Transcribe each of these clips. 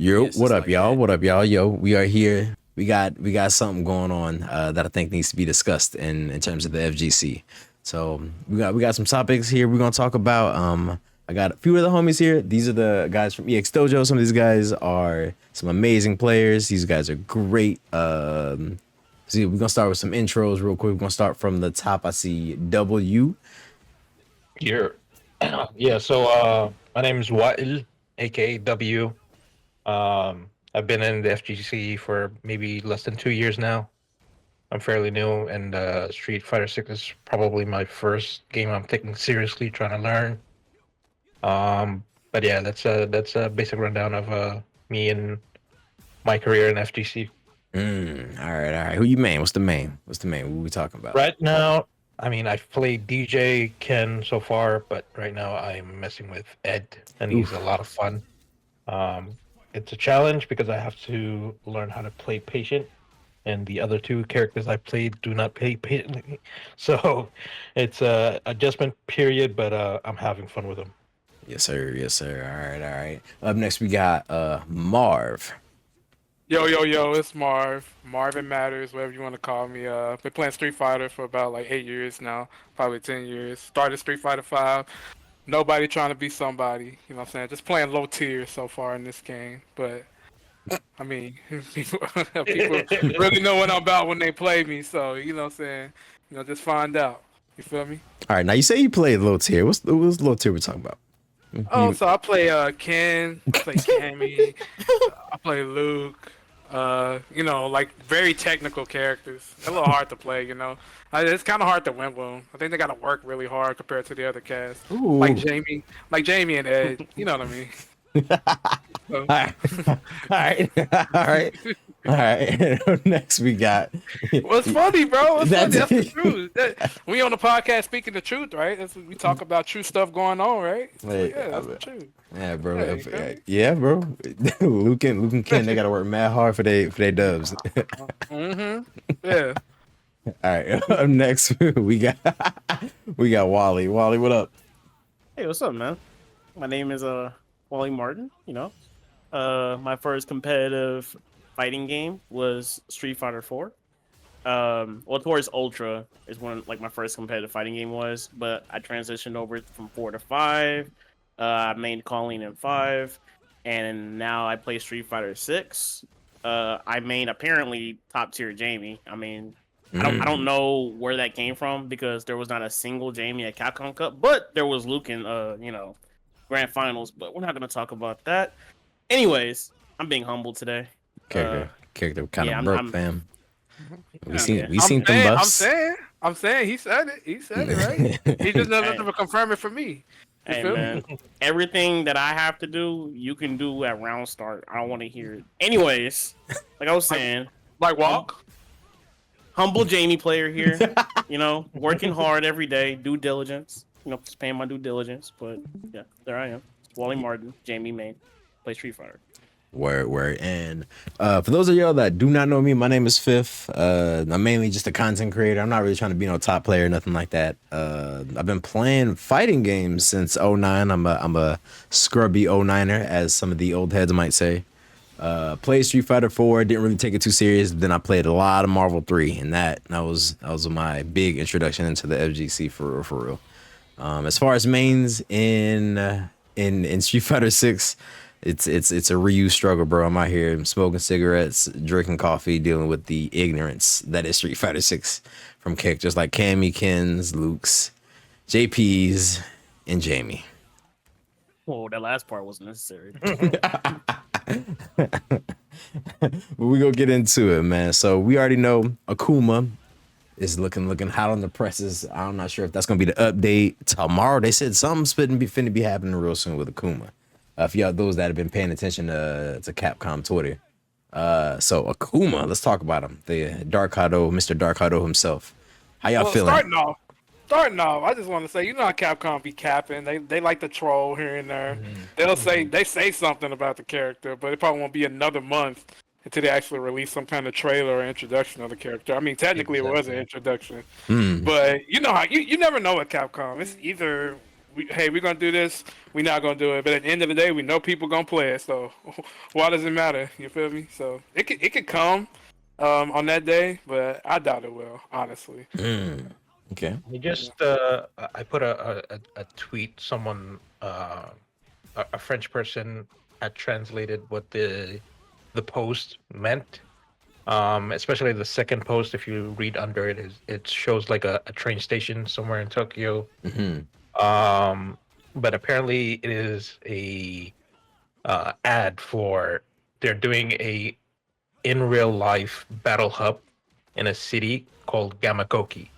Yo, Yes, what just up, like y'all? that. What up, y'all? Yo, we are here. We got something going on that I think needs to be discussed in terms of the FGC. So we got some topics here. We're gonna talk about. I got a few of the homies here. These are the guys from EX Dojo. Some of these guys are some amazing players. These guys are great. See, we're gonna start with some intros real quick. We're gonna start from the top. I see W. Here. Yeah, so my name is Wael, aka W. I've been in the FGC for maybe less than 2 years now. I'm fairly new, and Street Fighter 6 is probably my first game I'm taking seriously, trying to learn. But yeah, that's a basic rundown of me and my career in FGC. All right, all right. Who you main? What's the main? What's the main? What we talking about? Right now, I mean, I've played DJ Ken so far, but right now I'm messing with Ed, and he's Oof. a lot of fun. Um, it's a challenge because I have to learn how to play patient, and the other two characters I played do not play patiently. So it's a adjustment period, but I'm having fun with them. Yes, sir. Yes, sir. All right, all right. Up next, we got Marv. Yo, yo, yo, it's Marv. Marvin Matters, whatever you want to call me. Been playing Street Fighter for about like 8 years now, probably 10 years. Started Street Fighter 5. Nobody trying to be somebody, you know what I'm saying? Just playing low tier so far in this game. But, I mean, people really know what I'm about when they play me, so, you know what I'm saying? Just find out. You feel me? All right, now you say you played low tier. What's low tier we're talking about? Oh, so I play Ken, I play Cammy, I play Luke. Like very technical characters. A little hard to play. It's kind of hard to win with them. I think they got to work really hard compared to the other cast. Ooh. Like Jamie and Ed. You know what I mean? So, All right, all right, all right. Next, we got. what's funny, bro? What's funny? That's- That's the truth. We on the podcast speaking the truth, right? That's what we talk about true stuff going on, right? So, Wait, yeah, that's the truth. Yeah, bro. Yeah, you feel me? Yeah, bro. Luke and Ken, they gotta work mad hard for they dubs. Yeah. All right. Up next, we got Wally. Wally, what up? Hey, what's up, man? My name is WallieMartin. My first competitive fighting game was Street Fighter 4. Towards Ultra is when like my first competitive fighting game was, but I transitioned over from 4 to 5. I mained Colleen in 5, and now I play Street Fighter 6. I main apparently top tier Jamie. I mean, I don't know where that came from because there was not a single Jamie at Capcom Cup, but there was Luke in Grand Finals. But we're not gonna talk about that. Anyways, I'm being humble today. Character kind of yeah, broke, I'm- fam. We Yeah. seen them buffs. I'm saying he said it. He said it, right? He just doesn't confirm it for me. You Hey feel me? man, everything that I have to do, you can do at round start. I don't want to hear it. Anyways, like I was saying, Like walk. humble Jamie player here. Working hard every day, due diligence. Just paying my due diligence. But yeah, there I am. WallieMartin, Jamie main, play Street Fighter. Word. And for those of y'all that do not know me, my name is Fif. I'm mainly just a content creator. I'm not really trying to be no top player, nothing like that. I've been playing fighting games since '09. I'm a scrubby '09er, as some of the old heads might say. Played Street Fighter 4, didn't really take it too serious. Then I played a lot of Marvel 3, and that was my big introduction into the FGC for real. As far as mains in Street Fighter 6, it's a Ryu struggle, bro. I'm out here smoking cigarettes, drinking coffee, dealing with the ignorance that is Street Fighter 6 from Kick, just like Cammy, Ken's, Luke's, JP's, and Jamie. Whoa, that last part wasn't necessary. But we gonna get into it, man. So we already know Akuma is looking hot on the presses. I'm not sure if that's gonna be the update tomorrow. They said something's finna be happening real soon with Akuma. For y'all those that have been paying attention to Capcom Twitter. So Akuma, let's talk about him. The Dark Hado, Mr. Dark Hado himself. How y'all feeling? Starting off, I just want to say, how Capcom be capping. They like to troll here and there. They say something about the character, but it probably won't be another month until they actually release some kind of trailer or introduction of the character. I mean, technically it was an introduction, but you know how you never know with Capcom. It's either we're gonna do this. We're not gonna do it. But at the end of the day, we know people gonna play it. So why does it matter? You feel me? So it could come on that day, but I doubt it will. Honestly. Okay. You just I put a tweet. Someone a French person had translated what the post meant. Especially the second post, if you read under it, it shows like a train station somewhere in Tokyo. But apparently it is a ad for they're doing a in real life battle hub in a city called Gamagoki.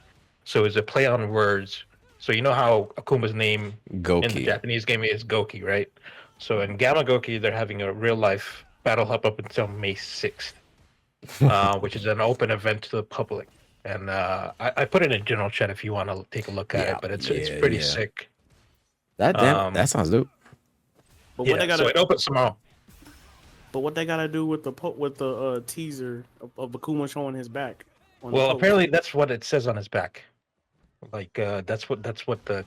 So it's a play on words. So you know how Akuma's name in the Goki. Japanese game is Goki, right? So in Gamagoki, they're having a real life battle hub up until May 6th, which is an open event to the public. And I put it in general chat if you want to take a look at it, but it's pretty sick. That sounds dope. But Yeah, what they gotta, so it opens tomorrow. but what they gotta do with the teaser of Akuma showing his back? on the Well, post? apparently that's what it says on his back. Like that's what the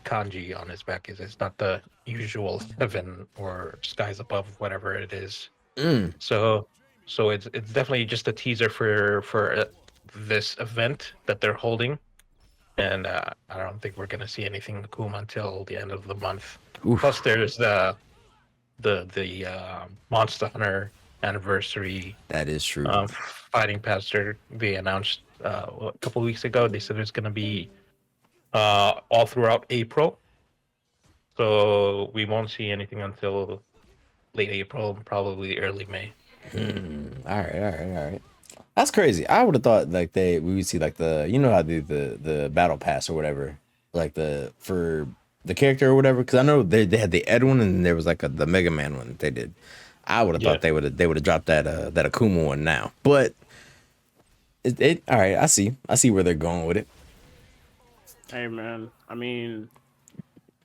kanji on his back is. It's not the usual heaven or skies above, whatever it is. So it's definitely just a teaser for this event that they're holding, and I don't think we're gonna see anything Akuma until the end of the month. Oof. Plus, there's the Monster Hunter anniversary. That is true. Fighting Pastor. They announced a couple weeks ago. They said there's gonna be all throughout April. So we won't see anything until late April, probably early May. All right. That's crazy. I would have thought like we would see like how the battle pass or whatever, like for the character or whatever. Because I know they had the Ed one and there was like the Mega Man one that they did. I would have thought they would have dropped that Akuma one now. But it all right. I see where they're going with it. Hey man, I mean,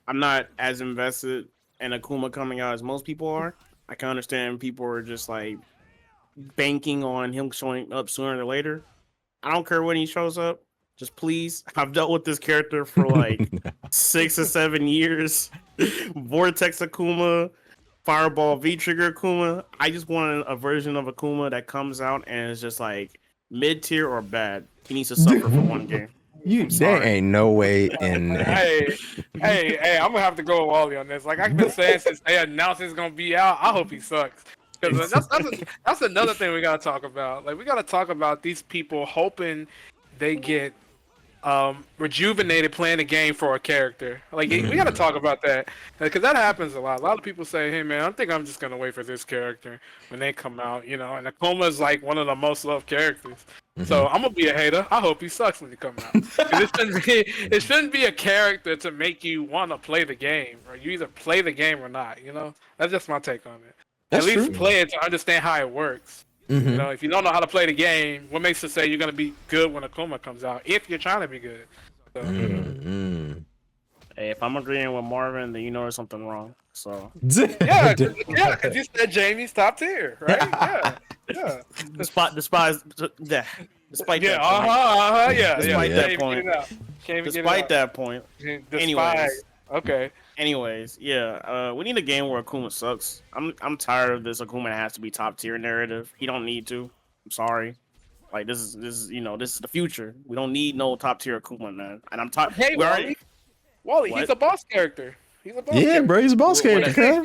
I'm not as invested in Akuma coming out as most people are. I can understand people are just like banking on him showing up sooner or later. I don't care when he shows up. Just please, I've dealt with this character for like 6 or 7 years. Vortex Akuma, Fireball V-Trigger Akuma. I just want a version of Akuma that comes out and is just like mid-tier or bad. He needs to suffer for one game. There ain't no way in. hey, I'm gonna have to go with Wally on this. Like I've been saying since they announced it's gonna be out, I hope he sucks. Because that's another thing we gotta talk about. Like we gotta talk about these people hoping they get rejuvenated playing the game for a character. Like we gotta talk about that because that happens a lot. A lot of people say, "Hey man, I think I'm just gonna wait for this character when they come out." You know, and Akuma is like one of the most loved characters. So I'm gonna be a hater. I hope he sucks when he comes out. It shouldn't be a character to make you want to play the game, or you either play the game or not. You know, that's just my take on it. That's At least true. play it to understand how it works. You know, if you don't know how to play the game, what makes it say you're gonna be good when Akuma comes out? If you're trying to be good. So, Hey, if I'm agreeing with Marvin, then you know there's something wrong. So yeah, because you said Jamie's top tier, right? Yeah. despite that Despite that point. Despite that point. Anyways. Okay. Anyways, yeah, we need a game where Akuma sucks. I'm tired of this Akuma has to be top tier narrative. He don't need to. I'm sorry. Like this is the future. We don't need no top tier Akuma, man. And I'm tired. Hey, Wally, he's a boss character. He's a boss character. Bro, he's a boss character.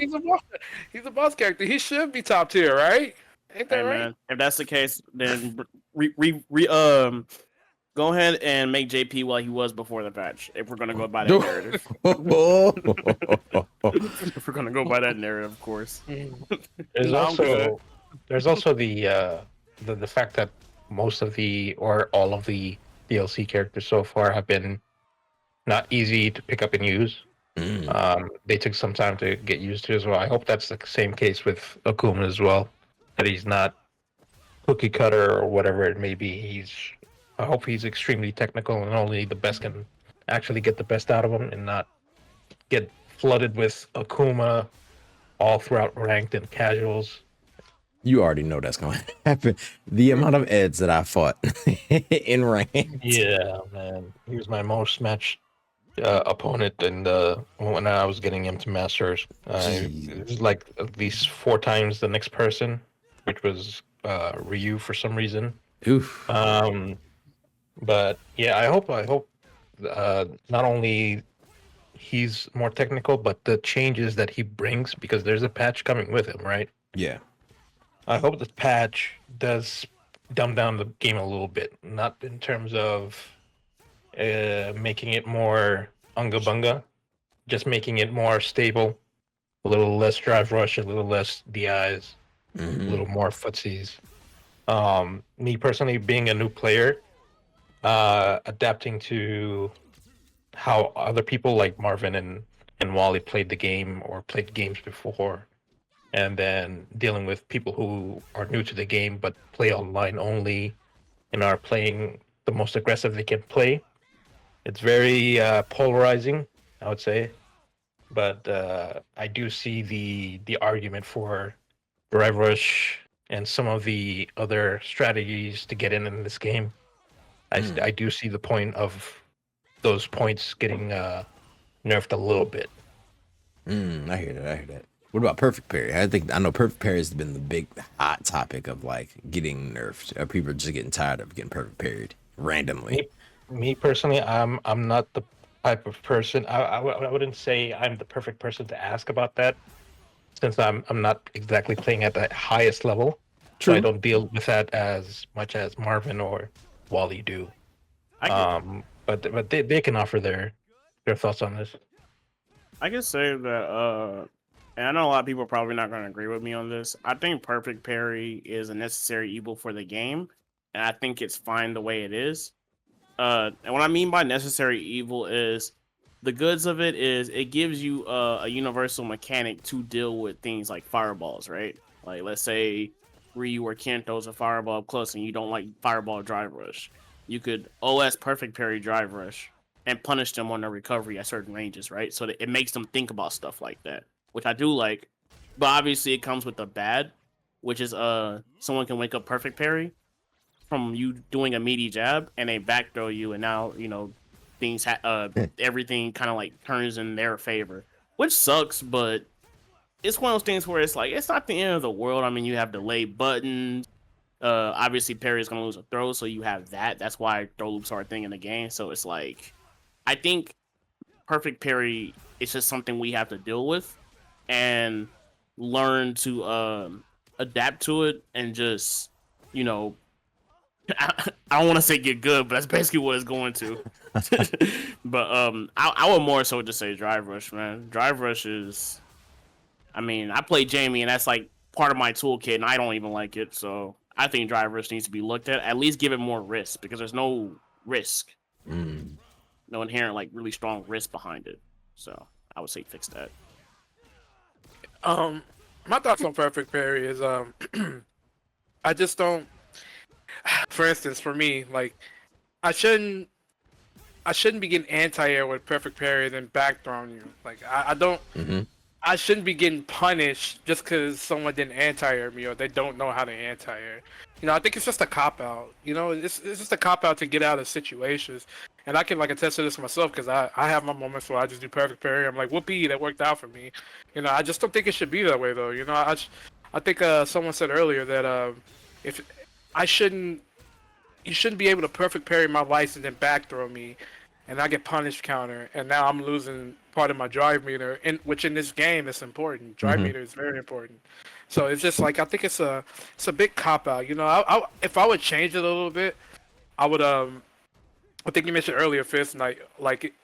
He's a boss character. He should be top tier, right? Ain't that right? Man, if that's the case, then go ahead and make JP what he was before the patch. If we're gonna go by that narrative. If we're gonna go by that narrative, of course. There's also the fact that most of or all of the DLC characters so far have been not easy to pick up and use. They took some time to get used to as well. I hope that's the same case with Akuma as well. That he's not cookie cutter or whatever it may be. I hope he's extremely technical and only the best can actually get the best out of him and not get flooded with Akuma all throughout ranked and casuals. You already know that's going to happen. The amount of Eds that I fought in ranked. Yeah, man. He was my most matched opponent in when I was getting into Masters. It was like at least 4 times the next person, which was Ryu for some reason. Oof. But yeah, I hope not only he's more technical, but the changes that he brings, because there's a patch coming with him, right? Yeah. I hope the patch does dumb down the game a little bit, not in terms of making it more unga bunga, just making it more stable, a little less drive rush, a little less DIs, a little more footsies. Me personally, being a new player, adapting to how other people like Marvin and Wally played the game or played games before, and then dealing with people who are new to the game but play online only and are playing the most aggressive they can play. It's very polarizing, I would say, but I do see the argument for drive rush and some of the other strategies to get in this game. I do see the point of those points getting nerfed a little bit. I hear that. I hear that. What about perfect parry? I know perfect parry has been the big hot topic of like getting nerfed. People are just getting tired of getting perfect parried randomly. Me personally, I'm not the type of person. I wouldn't say I'm the perfect person to ask about that, since I'm not exactly playing at the highest level. So I True. don't deal with that as much as Marvin or Wally do. But they can offer their thoughts on this. I can say that, and I know a lot of people are probably not going to agree with me on this. I think perfect parry is a necessary evil for the game, and I think it's fine the way it is. And what I mean by necessary evil is the goods of it is it gives you a universal mechanic to deal with things like fireballs, right? Like let's say Ryu or Ken throws a fireball up close and you don't like fireball drive rush. You could OS perfect parry drive rush and punish them on their recovery at certain ranges, right? So that it makes them think about stuff like that, which I do like. But obviously it comes with the bad, which is someone can wake up perfect parry from you doing a meaty jab and they back throw you, and now things everything kind of like turns in their favor, which sucks. But it's one of those things where it's like it's not the end of the world. I mean, you have delayed buttons. Obviously, parry is gonna lose a throw, so you have that. That's why throw loops are a thing in the game. So it's like I think perfect parry is just something we have to deal with and learn to adapt to it and just you know I don't want to say get good, but that's basically what it's going to. But I would more so just say drive rush, man. Drive rush is, I mean, I play Jamie, and that's like part of my toolkit, and I don't even like it. So I think drive rush needs to be looked at least give it more risk, because there's no risk, no inherent like really strong risk behind it. So I would say fix that. My thoughts on perfect parry is I just don't. For instance, for me, like I shouldn't be getting anti-air with perfect parry then back throwing you. Like I don't. I shouldn't be getting punished just because someone didn't anti-air me or they don't know how to anti-air. I think it's just a cop-out. It's just a cop-out to get out of situations. And I can like attest to this myself because I have my moments where I just do perfect parry. I'm like, whoopee, that worked out for me. I just don't think it should be that way though. I think someone said earlier that if you shouldn't be able to perfect parry my license and back throw me, and I get punished counter, and now I'm losing part of my drive meter, which in this game is important. Drive meter is very important. So it's just like I think it's a big cop out. If I would change it a little bit, I would I think you mentioned earlier, Fist, like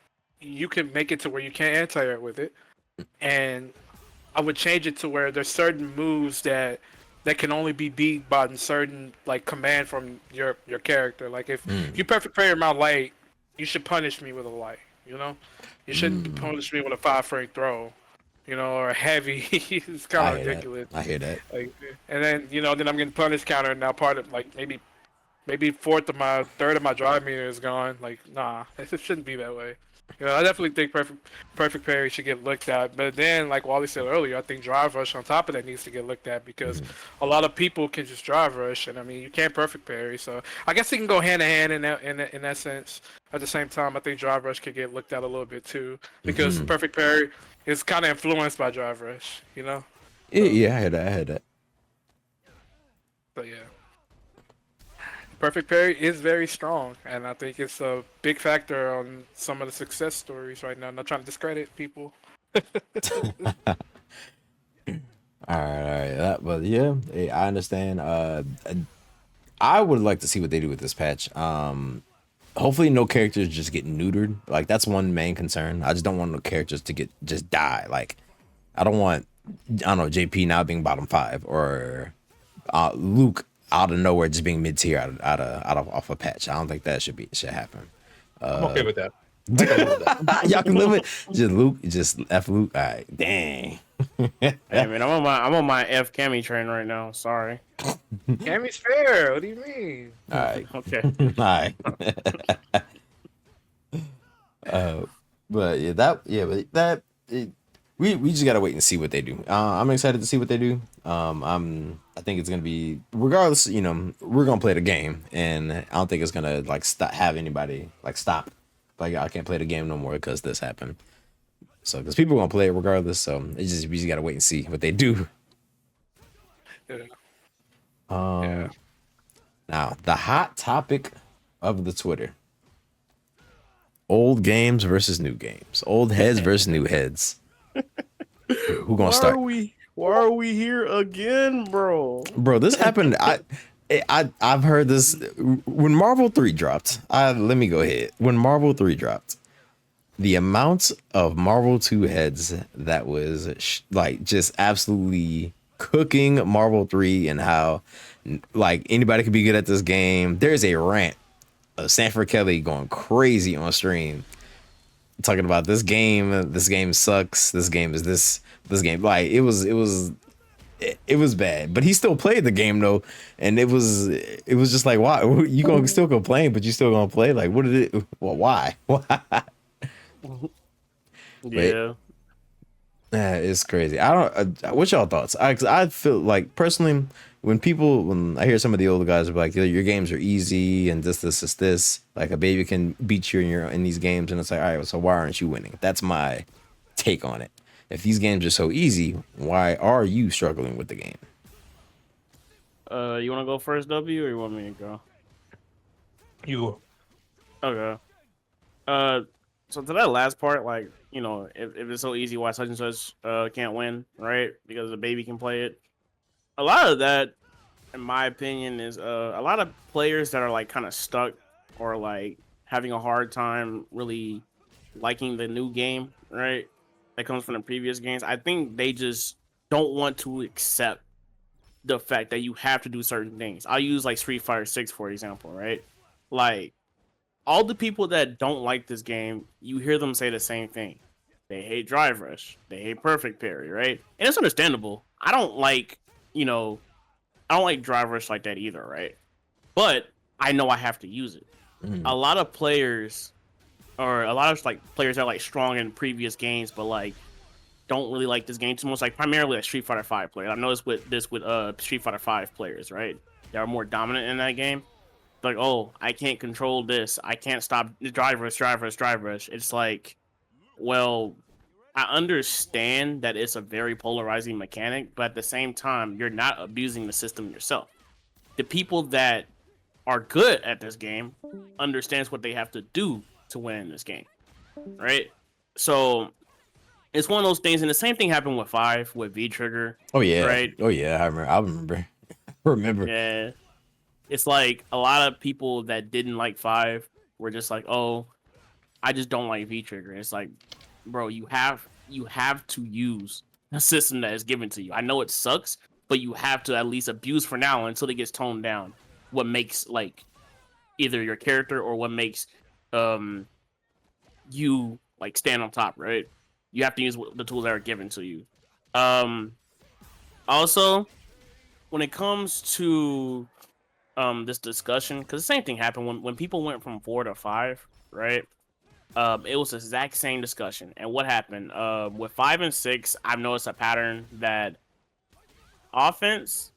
you can make it to where you can't anti-air with it, and I would change it to where there's certain moves that can only be beat by certain like command from your character. Like if you perfect parry my light, you should punish me with a light. You shouldn't punish me with a 5-frame throw. Or a heavy. It's kind of ridiculous. I hear that. Like, and then then I'm getting punished counter, and now part of like maybe third of my drive meter is gone. Like nah, it shouldn't be that way. Yeah, I definitely think perfect parry should get looked at. But then, like Wally said earlier, I think drive rush on top of that needs to get looked at because a lot of people can just drive rush, and I mean you can't perfect parry. So I guess it can go hand in hand in that sense. At the same time, I think drive rush could get looked at a little bit too because Mhm. perfect parry is kind of influenced by drive rush, you know. Yeah, So, yeah, I heard that. I heard that. but yeah. Perfect parry is very strong, and I think it's a big factor on some of the success stories right now. I'm not trying to discredit people. All right. But yeah, I understand. I would like to see what they do with this patch. Hopefully no characters just get neutered. Like that's one main concern. I just don't want no characters to get just die. Like I don't want I don't know JP now being bottom 5 or Luke out of nowhere just being mid tier out of off a patch. I don't think that should happen. I'm okay with that. I can live with that. Y'all can live it. Just Luke, just F Luke. All right, dang. Hey man, I'm on my F Cammy train right now. Sorry. Cammy's fair. What do you mean? All right, Okay. all right. But we just gotta wait and see what they do. I'm excited to see what they do. I think it's gonna be regardless. You know, we're gonna play the game, and I don't think it's gonna like have anybody like stop. Like I can't play the game no more because this happened. So because people are gonna play it regardless. So we just gotta wait and see what they do. Yeah. Um, Now the hot topic of the Twitter: old games versus new games, old heads versus new heads. Who gonna start? Why are we here again, bro? Bro, this happened. I've heard this when Marvel 3 dropped. Let me go ahead. When Marvel 3 dropped, the amount of Marvel 2 heads that was like just absolutely cooking Marvel 3 and how like anybody could be good at this game. There's a rant of Sanford Kelly going crazy on stream talking about this game sucks. This game is this game. Like it was bad, but he still played the game though, and it was just like, why you gonna still complain, but you still gonna play? Like, what did it? Well, why? Yeah. It's crazy. I don't. What's y'all thoughts? I feel like personally, when I hear some of the older guys are like, your games are easy and this, like a baby can beat you in thing games, and it's like, all right, so why aren't you winning? That's my take on it. If these games are so easy, why are you struggling with the game? You want to go first, W, or you want me to go? You Okay. So to that last part, like, you know, if it's so easy, why such and such can't win, right? Because the baby can play it. A lot of that, in my opinion, is a lot of players that are like kind of stuck or like having a hard time really liking the new game, right? That comes from the previous games. I think they just don't want to accept the fact that you have to do certain things. I'll use like Street Fighter 6 for example, right? Like all the people that don't like this game, you hear them say the same thing. They hate drive rush. They hate perfect parry, right? And it's understandable. I don't like drive rush like that either, right? But I know I have to use it. A lot of players, or a lot of like players that are like strong in previous games, but like don't really like this game too much. Like primarily like Street Fighter 5 players. I noticed with Street Fighter 5 players, right? They are more dominant in that game. Like, oh, I can't control this. I can't stop drive rush. It's like, well, I understand that it's a very polarizing mechanic, but at the same time, you're not abusing the system yourself. The people that are good at this game understands what they have to do to win in this game, right? So it's one of those things, and the same thing happened with 5 with V Trigger. Oh yeah, right. Oh yeah, I remember. Yeah, it's like a lot of people that didn't like 5 were just like, oh, I just don't like V Trigger. It's like, bro, you have to use a system that is given to you. I know it sucks, but you have to at least abuse for now until it gets toned down. What makes like either your character or what makes you like stand on top, right? You have to use the tools that are given to you. Also, when it comes to this discussion, because the same thing happened when people went from 4 to 5, right? It was the exact same discussion. And what happened? With 5 and 6, I've noticed a pattern that offense.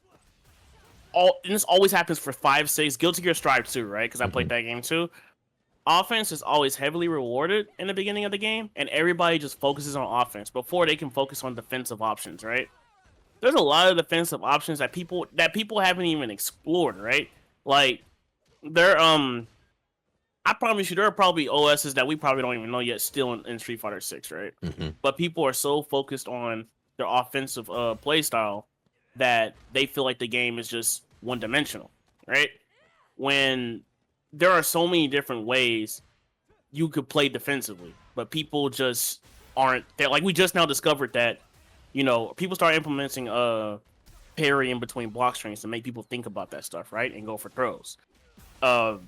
And this always happens for 5, 6. Guilty Gear Strive 2, right? Because I played that game too. Offense is always heavily rewarded in the beginning of the game, and everybody just focuses on offense before they can focus on defensive options, right? There's a lot of defensive options that people haven't even explored, right? Like I promise you, there are probably OSs that we probably don't even know yet still in Street Fighter 6, right? But people are so focused on their offensive play style that they feel like the game is just one dimensional, right? When there are so many different ways you could play defensively, but people just aren't there. Like we just now discovered that, people start implementing parry in between block strings to make people think about that stuff, right? And go for throws. But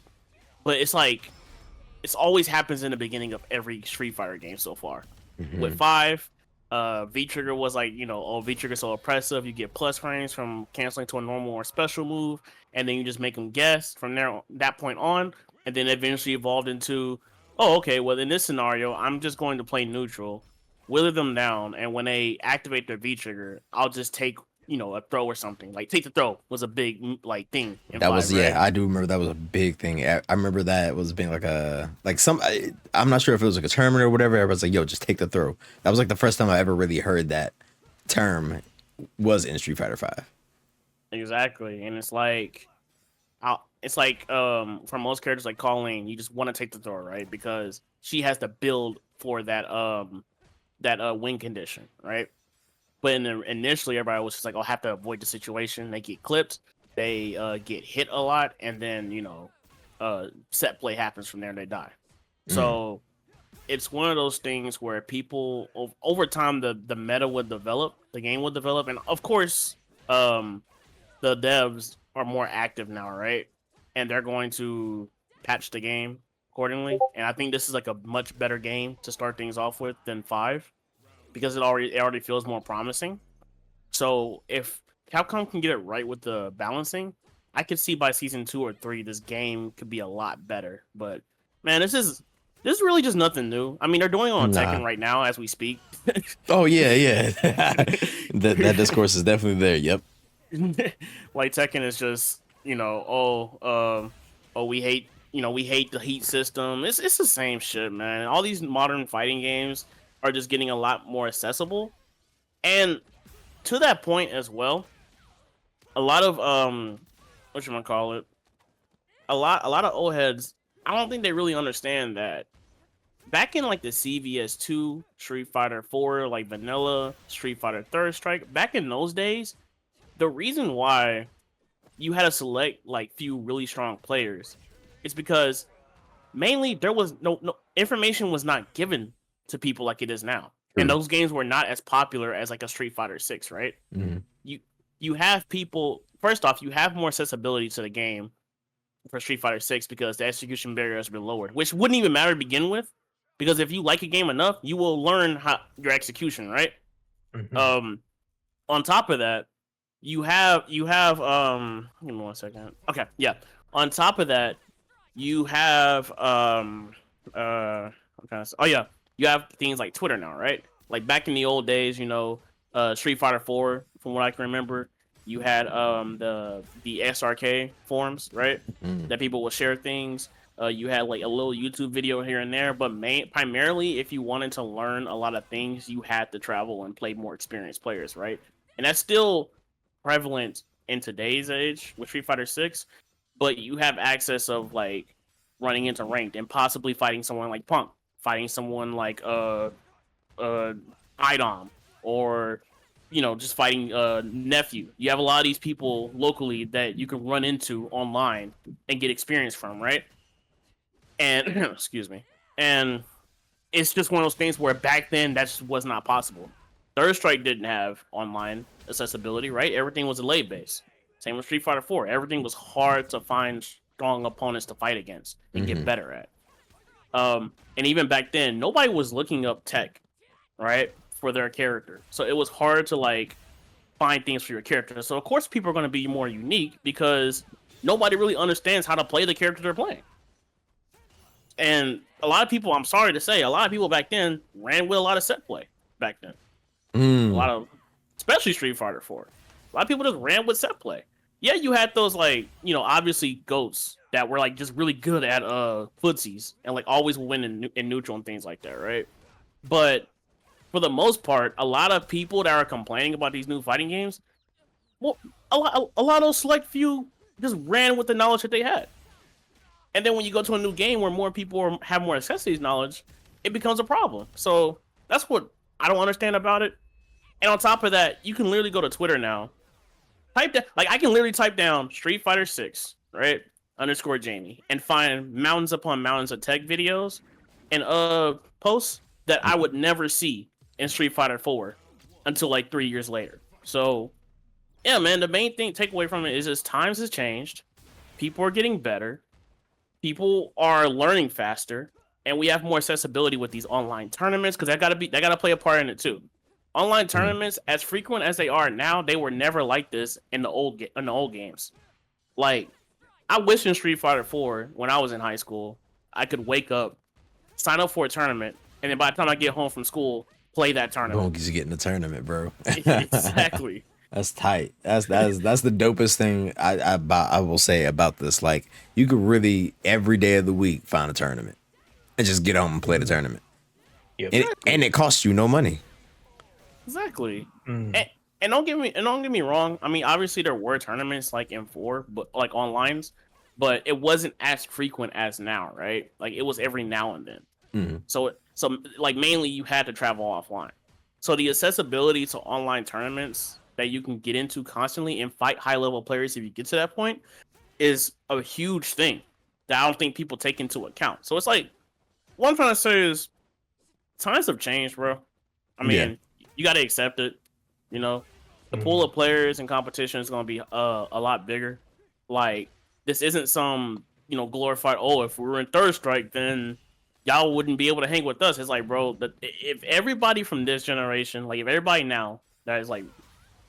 it's like it's always happens in the beginning of every Street Fighter game so far. With 5, V Trigger was like, V Trigger so oppressive, you get plus frames from canceling to a normal or special move, and then you just make them guess from that point on, and then eventually evolved into, oh, okay, well in this scenario, I'm just going to play neutral, wither them down, and when they activate their V Trigger, I'll just take a throw or something. Like take the throw was a big thing. That was right? I do remember that was a big thing. I remember that was being I'm not sure if it was like a tournament or whatever. Everyone's like, yo, just take the throw. That was like the first time I ever really heard that term was in Street Fighter 5. Exactly, and it's like for most characters like Colleen, you just want to take the throw, right? Because she has to build for that win condition, right? But initially, everybody was just like, "I'll have to avoid the situation." They get clipped, they get hit a lot, and then set play happens from there, and they die. So it's one of those things where people over time the meta would develop, the game would develop, and of course, the devs are more active now, right? And they're going to patch the game accordingly. And I think this is like a much better game to start things off with than 5. Because it already feels more promising. So if Capcom can get it right with the balancing, I could see by season 2 or 3 this game could be a lot better. But man, this is really just nothing new. I mean, they're doing it on Tekken right now as we speak. Oh yeah. that discourse is definitely there. Yep. Like Tekken is just we hate the heat system. It's the same shit, man. All these modern fighting games are just getting a lot more accessible, and to that point as well, a lot of a lot of old heads, I don't think they really understand that back in like the CVS2, Street Fighter 4, like vanilla Street Fighter Third Strike, back in those days, the reason why you had to select like few really strong players is because mainly there was no information was not given to people like it is now. And those games were not as popular as like a Street Fighter 6, right? You have people, first off, you have more accessibility to the game for Street Fighter 6 because the execution barrier has been lowered, which wouldn't even matter to begin with, because if you like a game enough, you will learn your execution, right? On top of that, you have give me 1 second. Okay, yeah. On top of that, you have you have things like Twitter now, right? Like back in the old days, Street Fighter 4, from what I can remember, you had the SRK forums, right? That people would share things. You had like a little YouTube video here and there, but primarily if you wanted to learn a lot of things, you had to travel and play more experienced players, right? And that's still prevalent in today's age with Street Fighter 6, but you have access of like running into ranked and possibly fighting someone like Punk, fighting someone like Idom, or just fighting Nephew. You have a lot of these people locally that you can run into online and get experience from, right? And excuse me. And it's just one of those things where back then that just was not possible. Third Strike didn't have online accessibility, right? Everything was delay based. Same with Street Fighter 4. Everything was hard to find strong opponents to fight against and get better at. And even back then, nobody was looking up tech, right, for their character. So it was hard to like find things for your character. So of course people are going to be more unique because nobody really understands how to play the character they're playing. And a lot of people, I'm sorry to say, a lot of people back then ran with a lot of set play back then. A lot of, especially Street Fighter 4. A lot of people just ran with set play. Yeah, you had those like, obviously goats that were like just really good at footsies and like always win in neutral and things like that, right? But for the most part, a lot of people that are complaining about these new fighting games, well, a lot of those select few just ran with the knowledge that they had. And then when you go to a new game where more people have more access to these knowledge, it becomes a problem. So that's what I don't understand about it. And on top of that, you can literally go to Twitter now. Type that, like I can literally type down Street Fighter 6, right? _ Jamie, and find mountains upon mountains of tech videos and posts that I would never see in Street Fighter 4 until like 3 years later. So yeah, man, the main thing take away from it is just times has changed. People are getting better. People are learning faster, and we have more accessibility with these online tournaments because that gotta play a part in it too. Online tournaments, as frequent as they are now, they were never like this in the old games. Like, I wish in Street Fighter 4 when I was in high school, I could wake up, sign up for a tournament, and then by the time I get home from school, play that tournament. Boom, you get in the tournament, bro. Exactly. That's tight. That's the dopest thing I will say about this. Like, you could really every day of the week find a tournament and just get home and play the tournament. Yep. And it costs you no money. Exactly. And don't get me wrong. I mean, obviously there were tournaments like in 4, but like onlines, but it wasn't as frequent as now, right? Like it was every now and then. So like mainly you had to travel offline. So the accessibility to online tournaments that you can get into constantly and fight high level players if you get to that point is a huge thing that I don't think people take into account. So it's like, what I'm trying to say is times have changed, bro. I mean, you got to accept it. The pool of players and competition is going to be a lot bigger. Like, this isn't some, glorified, if we were in Third Strike, then y'all wouldn't be able to hang with us. It's like, bro, if everybody from this generation, like if everybody now that is like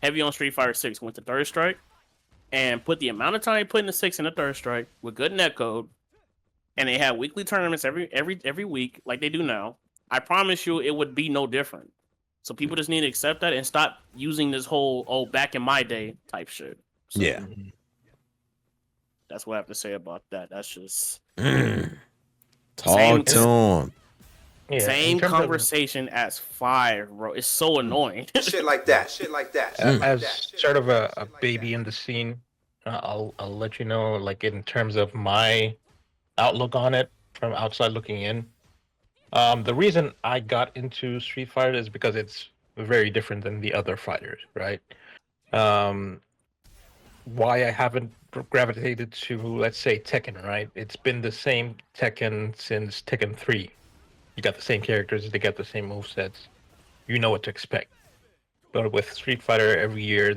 heavy on Street Fighter 6 went to Third Strike and put the amount of time they put in the 6 in the Third Strike with good netcode, and they had weekly tournaments every week like they do now, I promise you it would be no different. So people just need to accept that and stop using this whole back in my day type shit. So, Yeah. That's what I have to say about that. That's just Talk to him. Yeah, same conversation as 5, bro. It's so annoying. Shit like that. As sort of a baby in the scene, I'll let you know, like in terms of my outlook on it from outside looking in. The reason I got into Street Fighter is because it's very different than the other fighters, right? Why I haven't gravitated to, let's say, Tekken, right? It's been the same Tekken since Tekken 3. You got the same characters, they got the same movesets. You know what to expect. But with Street Fighter, every year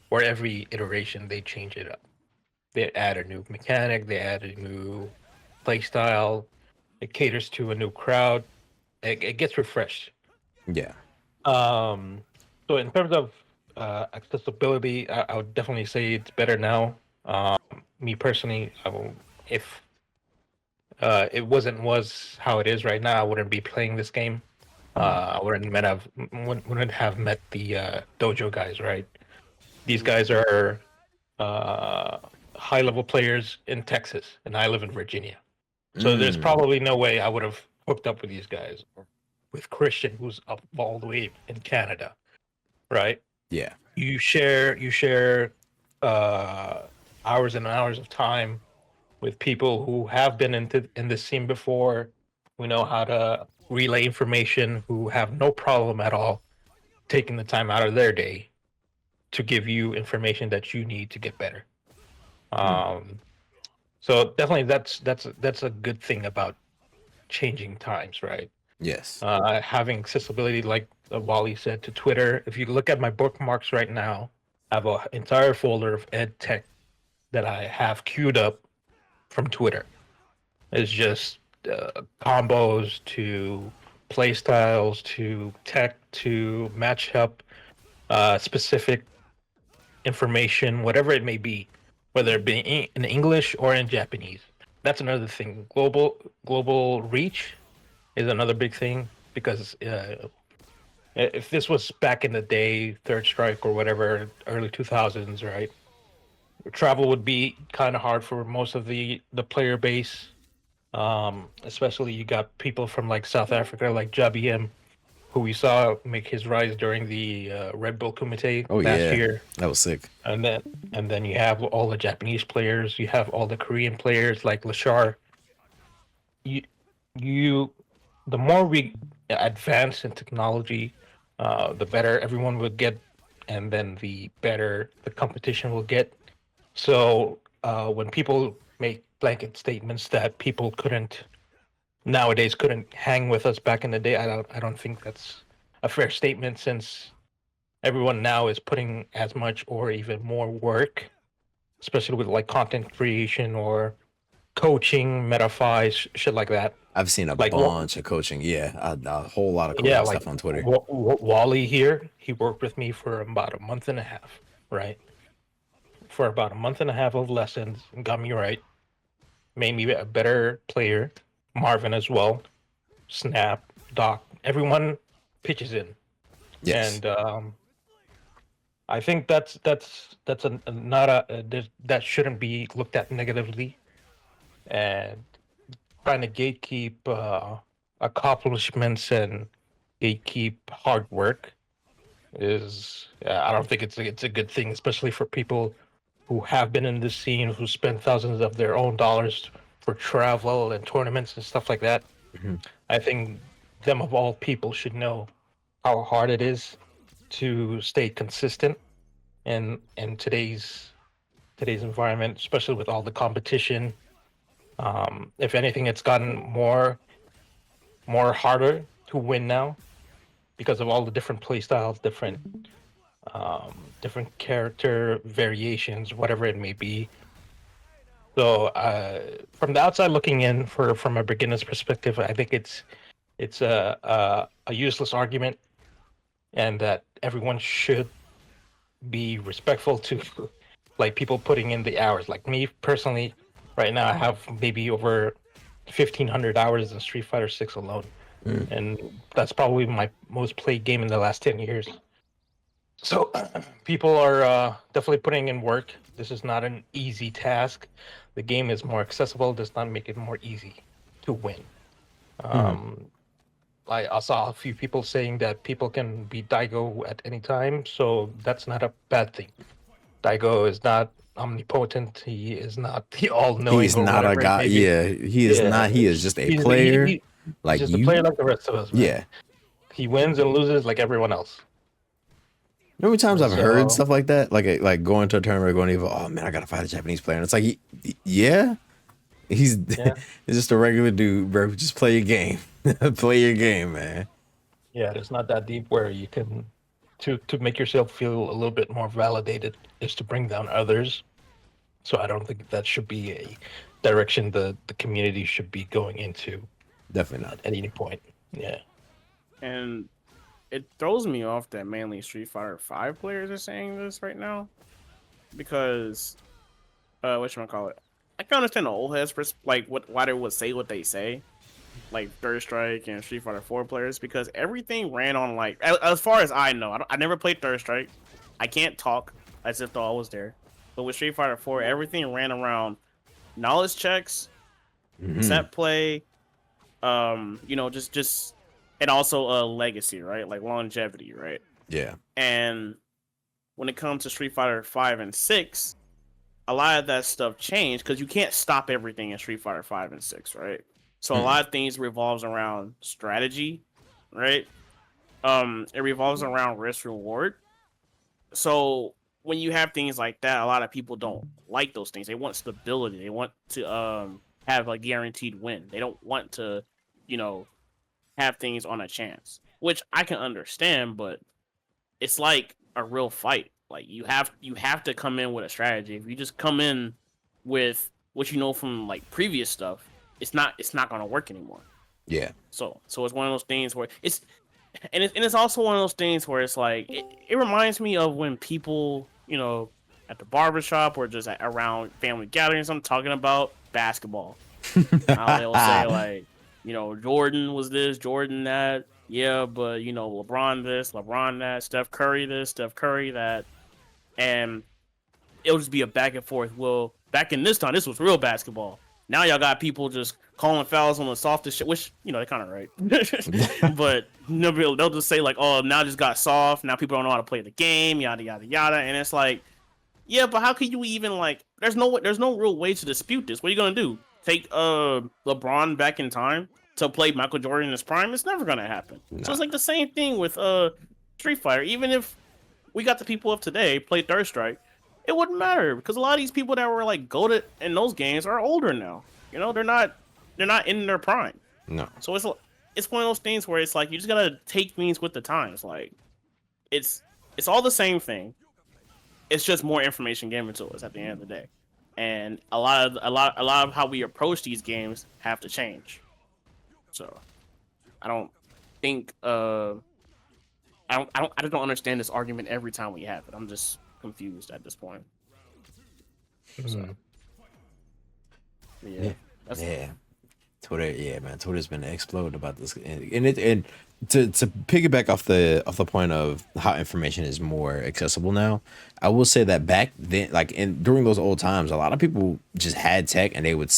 or every iteration, they change it up. They add a new mechanic, they add a new playstyle. It caters to a new crowd. It gets refreshed. Yeah. So in terms of accessibility, I would definitely say it's better now. Me personally, if it was how it is right now, I wouldn't be playing this game. I wouldn't have met the dojo guys, right? These guys are high level players in Texas, and I live in Virginia. So there's probably no way I would have hooked up with these guys, or with Christian, who's up all the way in Canada, right? Yeah. You share hours and hours of time with people who have been in this scene before, who know how to relay information, who have no problem at all taking the time out of their day to give you information that you need to get better. So definitely that's a good thing about changing times, right? Yes. Having accessibility, like Wally said, to Twitter. If you look at my bookmarks right now, I have an entire folder of ed tech that I have queued up from Twitter. It's just combos to play styles to tech to matchup specific information, whatever it may be, whether it be in English or in Japanese. that's another thing. Global reach is another big thing because if this was back in the day, Third Strike or whatever, early 2000s, right? Travel would be kind of hard for most of the player base. Especially you got people from like South Africa, like Jabi M, who we saw make his rise during the Red Bull Kumite Oh last yeah, year, that was sick. and then you have all the Japanese players, you have all the Korean players like Lashar. You you, the more we advance in technology, the better everyone will get, and then the better the competition will get. So when people make blanket statements that people couldn't nowadays couldn't hang with us back in the day, I don't think that's a fair statement since everyone now is putting as much or even more work, especially with like content creation or coaching, MetaFi, shit like that. I've seen a Like bunch of coaching. Yeah, a whole lot of yeah, coaching like stuff on Twitter. Wally here, he worked with me for about a month and a half, right? For about a month and a half of lessons, got me right, made me a better player. Marvin as well, Snap, Doc, everyone pitches in, Yes, and I think that's not that shouldn't be looked at negatively, and trying to gatekeep accomplishments and gatekeep hard work is I don't think it's a good thing, especially for people who have been in this scene, who spend thousands of their own dollars for travel and tournaments and stuff like that. Mhm. I think them of all people should know how hard it is to stay consistent in today's environment, especially with all the competition. If anything, it's gotten more harder to win now because of all the different play styles, different character variations, whatever it may be. So, from the outside looking in, from a beginner's perspective, I think it's a useless argument, and that everyone should be respectful to like people putting in the hours. Like me personally, right now I have maybe over 1,500 hours in Street Fighter 6 alone, Mm. and that's probably my most played game in the last 10 years. So people are definitely putting in work. This is not an easy task. The game is more accessible, does not make it more easy to win. Um, I saw a few people saying that people can beat Daigo at any time, so that's not a bad thing. Daigo is not omnipotent. He is not the all-knowing He's or not a whatever it guy. may be. Yeah, he is Yeah, not. He is just a he's player, he's like just a player you. like the rest of us, man. Yeah. He wins and loses like everyone else. You know how many times I've heard So stuff like that? Like going to a tournament, going even, oh man, I gotta fight a Japanese player. And it's like, yeah, he's yeah, he's just a regular dude, bro. Just play your game. Play your game, man. yeah, it's not that deep where you can to make yourself feel a little bit more validated is to bring down others. So I don't think that should be a direction the community should be going into Definitely not. at any point. Yeah. And it throws me off that mainly Street Fighter 5 players are saying this right now, because whatchamacallit, I can understand the old heads like why they would say what they say, like Third Strike and Street Fighter 4 players, because everything ran on, like, as far as I know, I never played Third Strike. I can't talk as if though I was there. But with Street Fighter 4, everything ran around knowledge checks, set play, just and also legacy, right? Like longevity, right? Yeah. And when it comes to Street Fighter 5 and 6, a lot of that stuff changed because you can't stop everything in Street Fighter 5 and 6, right? So a lot of things revolves around strategy, right? It revolves around risk reward. So when you have things like that, a lot of people don't like those things. They want stability. They want to have a guaranteed win. They don't want to, have things on a chance, which I can understand, but it's like a real fight. Like you have to come in with a strategy. If you just come in with what you know from like previous stuff, it's not gonna work anymore. Yeah. So it's one of those things where it's also one of those things where it's like it reminds me of when people, at the barbershop or just around family gatherings, I'm talking about basketball. Now they'll say like, Jordan was this, Jordan that. Yeah, but LeBron this, LeBron that, Steph Curry this, Steph Curry that, and it'll just be a back and forth. Well, back in this time, this was real basketball. Now y'all got people just calling fouls on the softest shit, which they're kind of right. But they'll just say like, "Oh, now it just got soft. Now people don't know how to play the game." Yada yada yada, and it's like, yeah, but how can you even like? There's no real way to dispute this. What are you gonna do? Take LeBron back in time to play Michael Jordan in his prime? It's never gonna happen. Nah. So it's like the same thing with Street Fighter. Even if we got the people of today play Third Strike, it wouldn't matter because a lot of these people that were like goated in those games are older now. They're not in their prime. No. So it's one of those things where it's like you just gotta take things with the times. Like it's all the same thing. It's just more information given to us at the end of the day, and a lot of how we approach these games have to change. So I don't think I just don't understand this argument every time we have it. I'm just confused at this point. So, yeah. Twitter, man. Twitter's been exploding about this, and to piggyback off the point of how information is more accessible now, I will say that back then, like during those old times, a lot of people just had tech and they would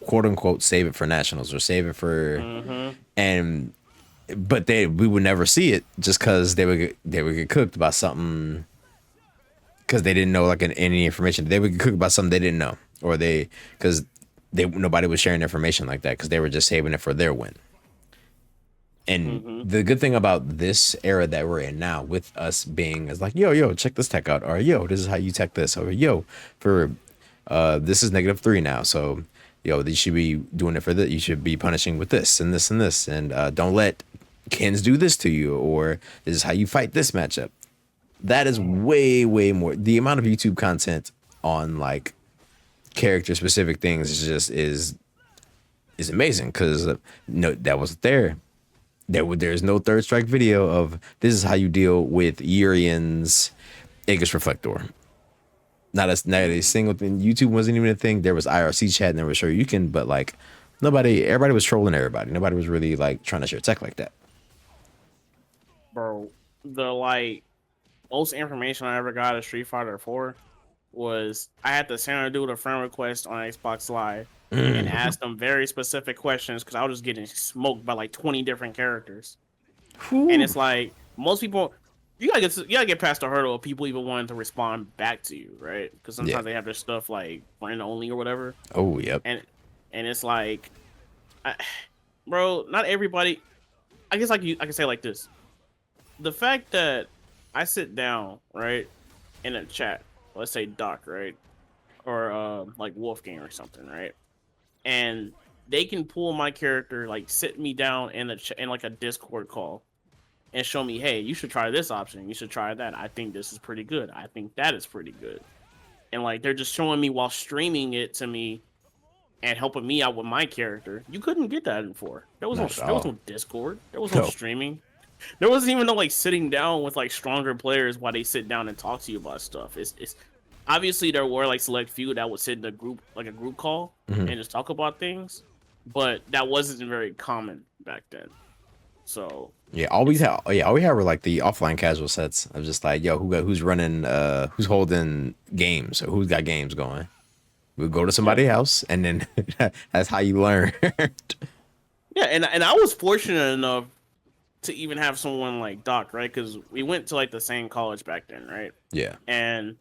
quote unquote save it for nationals or save it for, but we would never see it just because they would get cooked by something because they didn't know like any information. They would get cooked by something they didn't know, or because nobody was sharing information like that because they were just saving it for their win. And the good thing about this era that we're in now, with us being is like, yo, check this tech out, or yo, this is how you tech this, or yo, for this is -3 now, so yo, you should be doing it for this. You should be punishing with this and this and this, and don't let Kens do this to you, or this is how you fight this matchup. That is way more. The amount of YouTube content on like character specific things is amazing because that wasn't there. There's no Third Strike video of this is how you deal with Urian's Aegis Reflector. Not a single thing. YouTube wasn't even a thing. There was IRC chat and they were sure you can, but like everybody was trolling everybody. Nobody was really like trying to share tech like that. Bro, the most information I ever got of Street Fighter 4 was I had to send a dude a friend request on Xbox Live and ask them very specific questions because I was just getting smoked by like 20 different characters. And it's like most people, you gotta get past the hurdle of people even wanting to respond back to you, right? Because sometimes they have their stuff like friend only or whatever. Oh, yep. And it's like, bro, not everybody. I guess I can say like this: the fact that I sit down right in a chat, let's say Doc, right, or like Wolfgang or something, right, and they can pull my character, like sit me down in like a Discord call and show me, hey, you should try this option, you should try that. I think this is pretty good. I think that is pretty good. And like they're just showing me while streaming it to me and helping me out with my character. You couldn't get that before. There was no Discord. There was no streaming. There wasn't even no like sitting down with like stronger players while they sit down and talk to you about stuff. It's obviously there were like select few that would sit in a group call and just talk about things, but that wasn't very common back then. So all we have were like the offline casual sets of just like, yo, who's running, who's holding games or who's got games going. We'll go to somebody's house and then that's how you learn. Yeah, and I was fortunate enough to even have someone like Doc, right? Because we went to like the same college back then, right? Yeah. And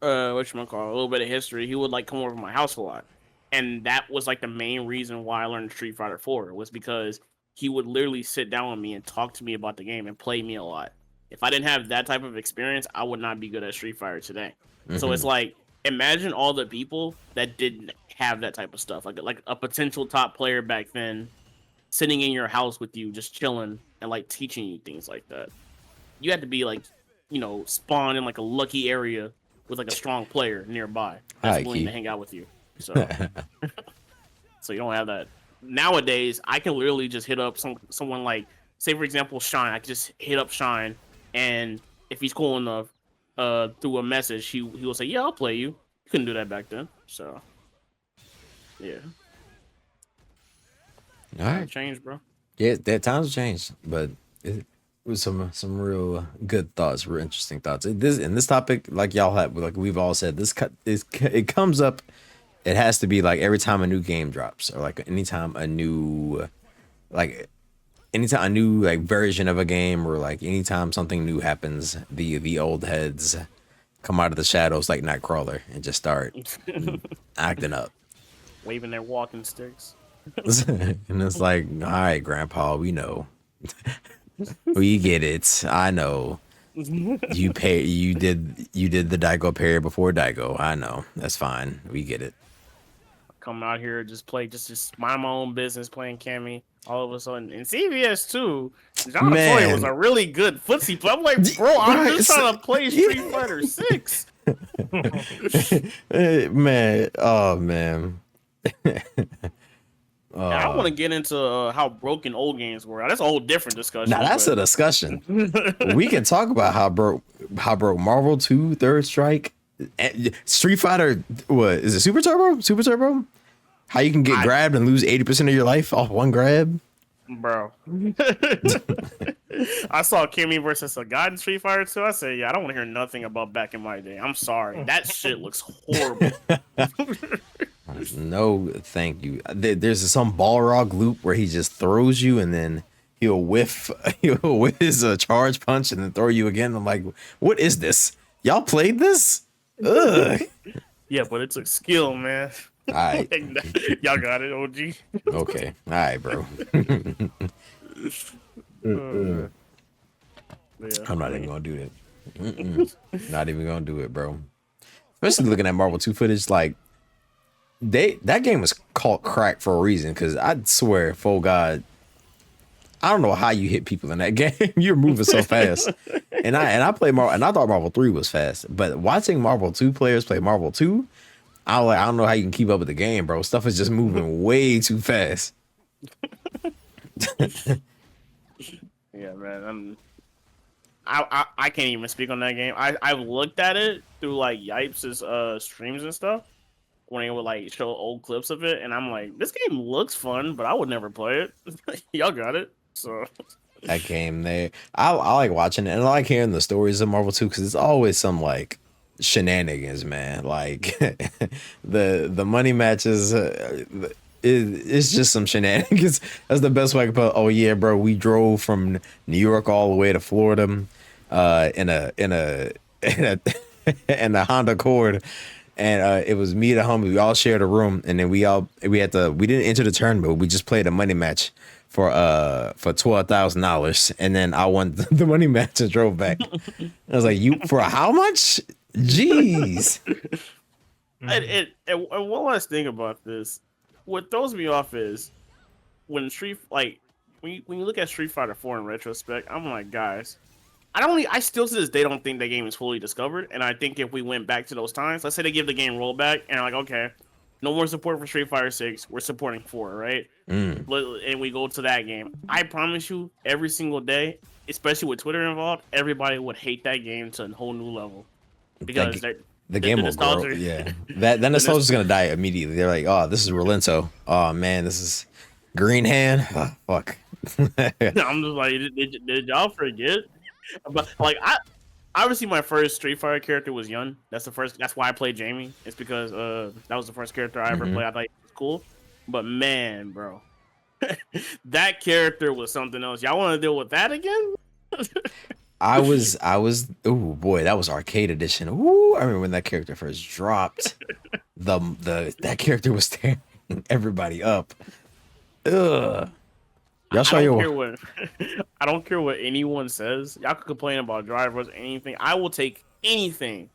whatchamacallit, a little bit of history, he would like come over to my house a lot. And that was like the main reason why I learned Street Fighter 4 was because he would literally sit down with me and talk to me about the game and play me a lot. If I didn't have that type of experience, I would not be good at Street Fighter today. So it's like, imagine all the people that didn't have that type of stuff. Like a potential top player back then sitting in your house with you, just chilling and like teaching you things like that. You had to be like, spawn in like a lucky area with like a strong player nearby that's willing to hang out with you. So, so you don't have that. Nowadays, I can literally just hit up someone like, say for example, Shine. I can just hit up Shine, and if he's cool enough, through a message, he will say, "Yeah, I'll play you." You couldn't do that back then, so yeah. All right. Change, bro. Yeah, that times changed, but it was some real good thoughts, real interesting thoughts. This topic, like y'all have, like we've all said, it comes up. It has to be like every time a new game drops, or like anytime a new like version of a game, or like anytime something new happens, the old heads come out of the shadows like Nightcrawler and just start acting up. Waving their walking sticks. And it's like, all right, Grandpa, we know. We get it. I know. You did the Daigo parry before Daigo. I know. That's fine. We get it. Come out here, just mind my own business, playing Cammy. All of a sudden, in CVS too, John Toy was a really good footsie player. I'm like, bro, I'm just trying to play Street Fighter 6. Man, oh man. I want to get into how broken old games were. That's a whole different discussion. Now that's a discussion. We can talk about how broke Marvel 2 Third Strike, Street Fighter. What is it? Super Turbo? Super Turbo? How you can get grabbed and lose 80% of your life off one grab, bro. I saw Kimmy versus a guy in Street Fighter 2. I said, yeah, I don't want to hear nothing about back in my day. I'm sorry. That shit looks horrible. No, thank you. There's some Balrog loop where he just throws you and then he'll whiff his charge punch and then throw you again. I'm like, what is this? Y'all played this? Ugh. Yeah, but it took skill, man. All right. Y'all got it, OG. Okay. All right, bro. Yeah. I'm not even gonna do that. Not even gonna do it, bro. Especially looking at Marvel 2 footage, like that game was called crack for a reason. Because I swear, full God, I don't know how you hit people in that game. You're moving so fast. And I played Marvel, and I thought Marvel 3 was fast. But watching Marvel 2 players play Marvel 2, I don't know how you can keep up with the game, bro. Stuff is just moving way too fast. Yeah, man. I can't even speak on that game. I've looked at it through like Yipes' streams and stuff when they would like show old clips of it, and I'm like, this game looks fun, but I would never play it. Y'all got it, so. That game there, I like watching it, and I like hearing the stories of Marvel 2 because it's always some like shenanigans, man. Like the money matches. It's just some shenanigans. That's the best way I can put. Oh yeah, bro, we drove from New York all the way to Florida in a Honda Accord, and it was me and the homie. We all shared a room, and then we didn't enter the tournament. We just played a money match for $12,000, and then I won the money match and drove back. I was like, you for how much? Jeez. And one last thing about this. What throws me off is when when you look at Street Fighter 4 in retrospect, I'm like, guys, I still to this day don't think that game is fully discovered. And I think if we went back to those times, let's say they give the game rollback and like, okay, no more support for Street Fighter 6, we're supporting 4, right? And we go to that game. I promise you, every single day, especially with Twitter involved, everybody would hate that game to a whole new level because the game will grow. Yeah, that nostalgia's gonna die immediately. They're like, oh, this is Rolento. Oh man, this is Green Hand. Oh, fuck. I'm just like, did y'all forget? But like, obviously my first Street Fighter character was Yun. That's why I played Jamie. It's because that was the first character I ever played. I thought it was cool. But man, bro, that character was something else. Y'all want to deal with that again? I was. Oh boy, that was arcade edition. Ooh, I remember when that character first dropped. That character was tearing everybody up. Ugh. Y'all show your. I don't care what anyone says. Y'all can complain about drivers, anything. I will take anything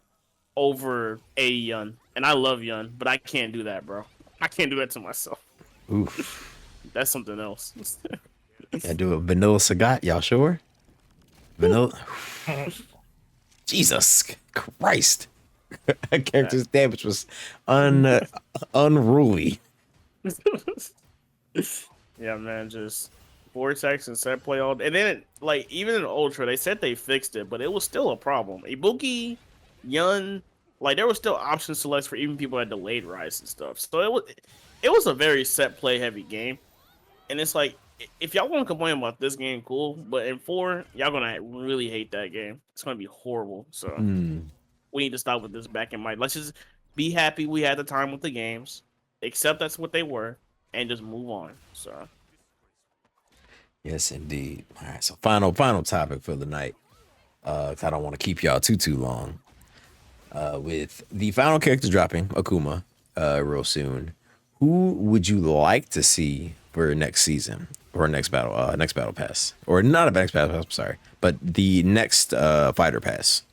over a Yun, and I love Yun, but I can't do that, bro. I can't do that to myself. Oof. That's something else. I do a vanilla Sagat. Y'all sure? Vanilla. Jesus Christ. That character's damage was unruly. Yeah, man, just Vortex and set play all day. And then, like, even in Ultra, they said they fixed it, but it was still a problem. Ibuki, Yun, like, there were still option selects for even people that delayed rise and stuff. So it was a very set play heavy game. And it's like, if y'all want to complain about this game, cool. But in 4, y'all gonna really hate that game. It's gonna be horrible. So we need to stop with this back in mind. Let's just be happy we had the time with the games, accept that's what they were, and just move on. So Yes, indeed. All right, so final topic for the night. 'Cause I don't want to keep y'all too long. With the final character dropping, Akuma, real soon. Who would you like to see for next season or next battle pass, or not a next battle pass? I'm sorry, but the next fighter pass.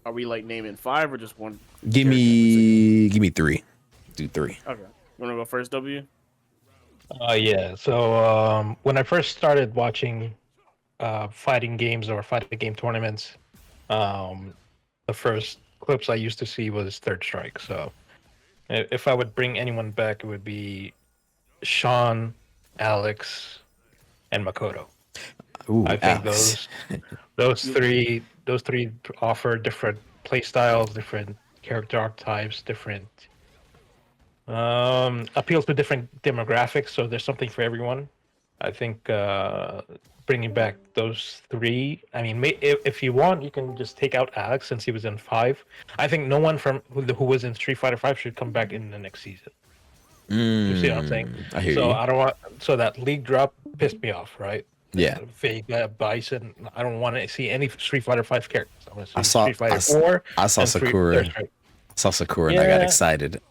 are we like naming 5 or just one? Give me 3. Do 3. Okay, you wanna go first, W? Yeah. So when I first started watching fighting games or fighting game tournaments, the first clips I used to see was Third Strike. So if I would bring anyone back, it would be Sean, Alex, and Makoto. Ooh, I think Alex. those three offer different play styles, different character archetypes, different appeals to different demographics. So there's something for everyone. I think bringing back those 3. I mean, if you want, you can just take out Alex since he was in 5. I think no one from who was in Street Fighter 5 should come back in the next season. You see what I'm saying? I hear so you. I don't want. So that league drop pissed me off, right? Yeah. Vega, Bison. I don't want to see any Street Fighter 5 characters. I want to see I saw- Street Fighter I s- 4. I saw and Sakura. Third Strike. Saw Sakura and I got Yeah. excited.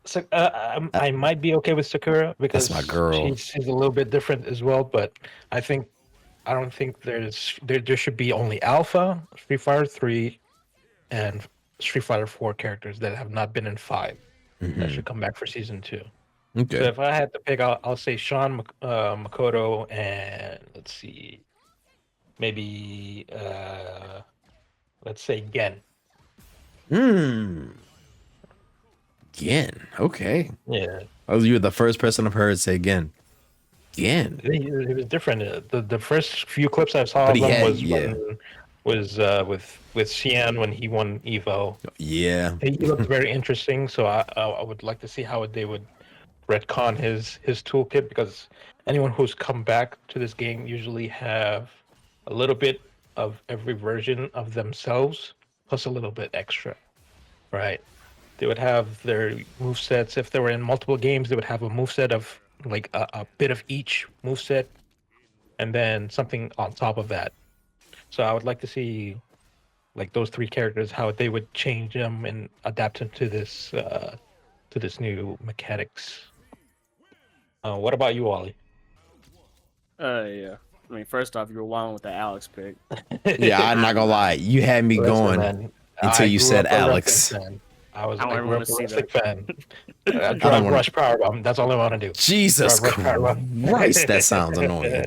So, I might be okay with Sakura because my girl. She's a little bit different as well, but I don't think there should be only Alpha, Street Fighter 3, and Street Fighter 4 characters that have not been in 5 that should come back for season 2. Okay. So if I had to pick, I'll say Sean, Makoto, and let's see, maybe let's say Gen. Gen. Okay. Yeah. Oh, you were the first person I've heard say Gen. Gen. It was different. The first few clips I saw But of he him had- with Cian when he won Evo. Yeah. He looked very interesting, so I would like to see how they would retcon his toolkit, because anyone who's come back to this game usually have a little bit of every version of themselves plus a little bit extra, right? They would have their movesets. If they were in multiple games, they would have a moveset of like a bit of each moveset and then something on top of that. So I would like to see like those 3 characters, how they would change them and adapt them to this new mechanics. What about you, Wally? Yeah. I mean, first off, you were wilding with the Alex pick. Yeah, I'm not gonna lie. You had me Listen, going man, until I you grew said up a Alex. wrestling fan. I was I don't a ever grew wanna up a see wrestling that. fan. don't Drive wanna- Rush Power Bomb. That's all I want to do. Jesus Rush Power Bomb. Christ, that sounds annoying.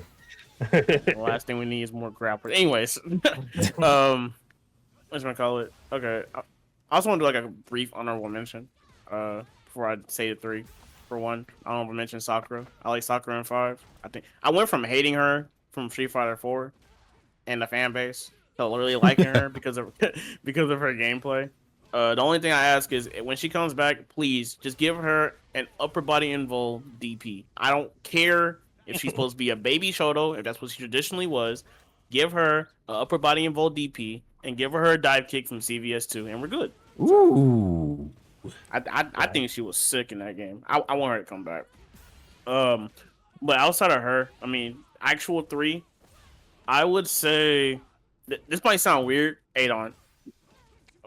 The last thing we need is more grapplers. Anyways, what's gonna call it? Okay, I also want to do like a brief honorable mention. Before I say the 3. For one, honorable mention Sakura. I like Sakura in 5. I think I went from hating her from Street Fighter 4 and the fan base to really liking her because of her gameplay. The only thing I ask is when she comes back, please just give her an upper body invul DP. I don't care if she's supposed to be a baby Shoto, if that's what she traditionally was. Give her an upper body invul DP and give her a dive kick from CVS2, and we're good. Ooh. I think she was sick in that game. I want her to come back. But outside of her, I mean, actual 3, I would say this might sound weird. Adon.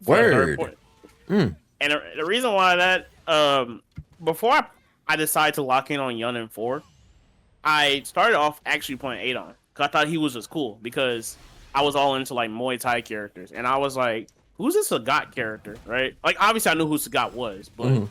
Word. And the reason why that before I decided to lock in on Yun in 4, I started off actually playing Adon because I thought he was just cool because I was all into like Muay Thai characters, and I was like, who's this Sagat character, right? Like, obviously I knew who Sagat was, but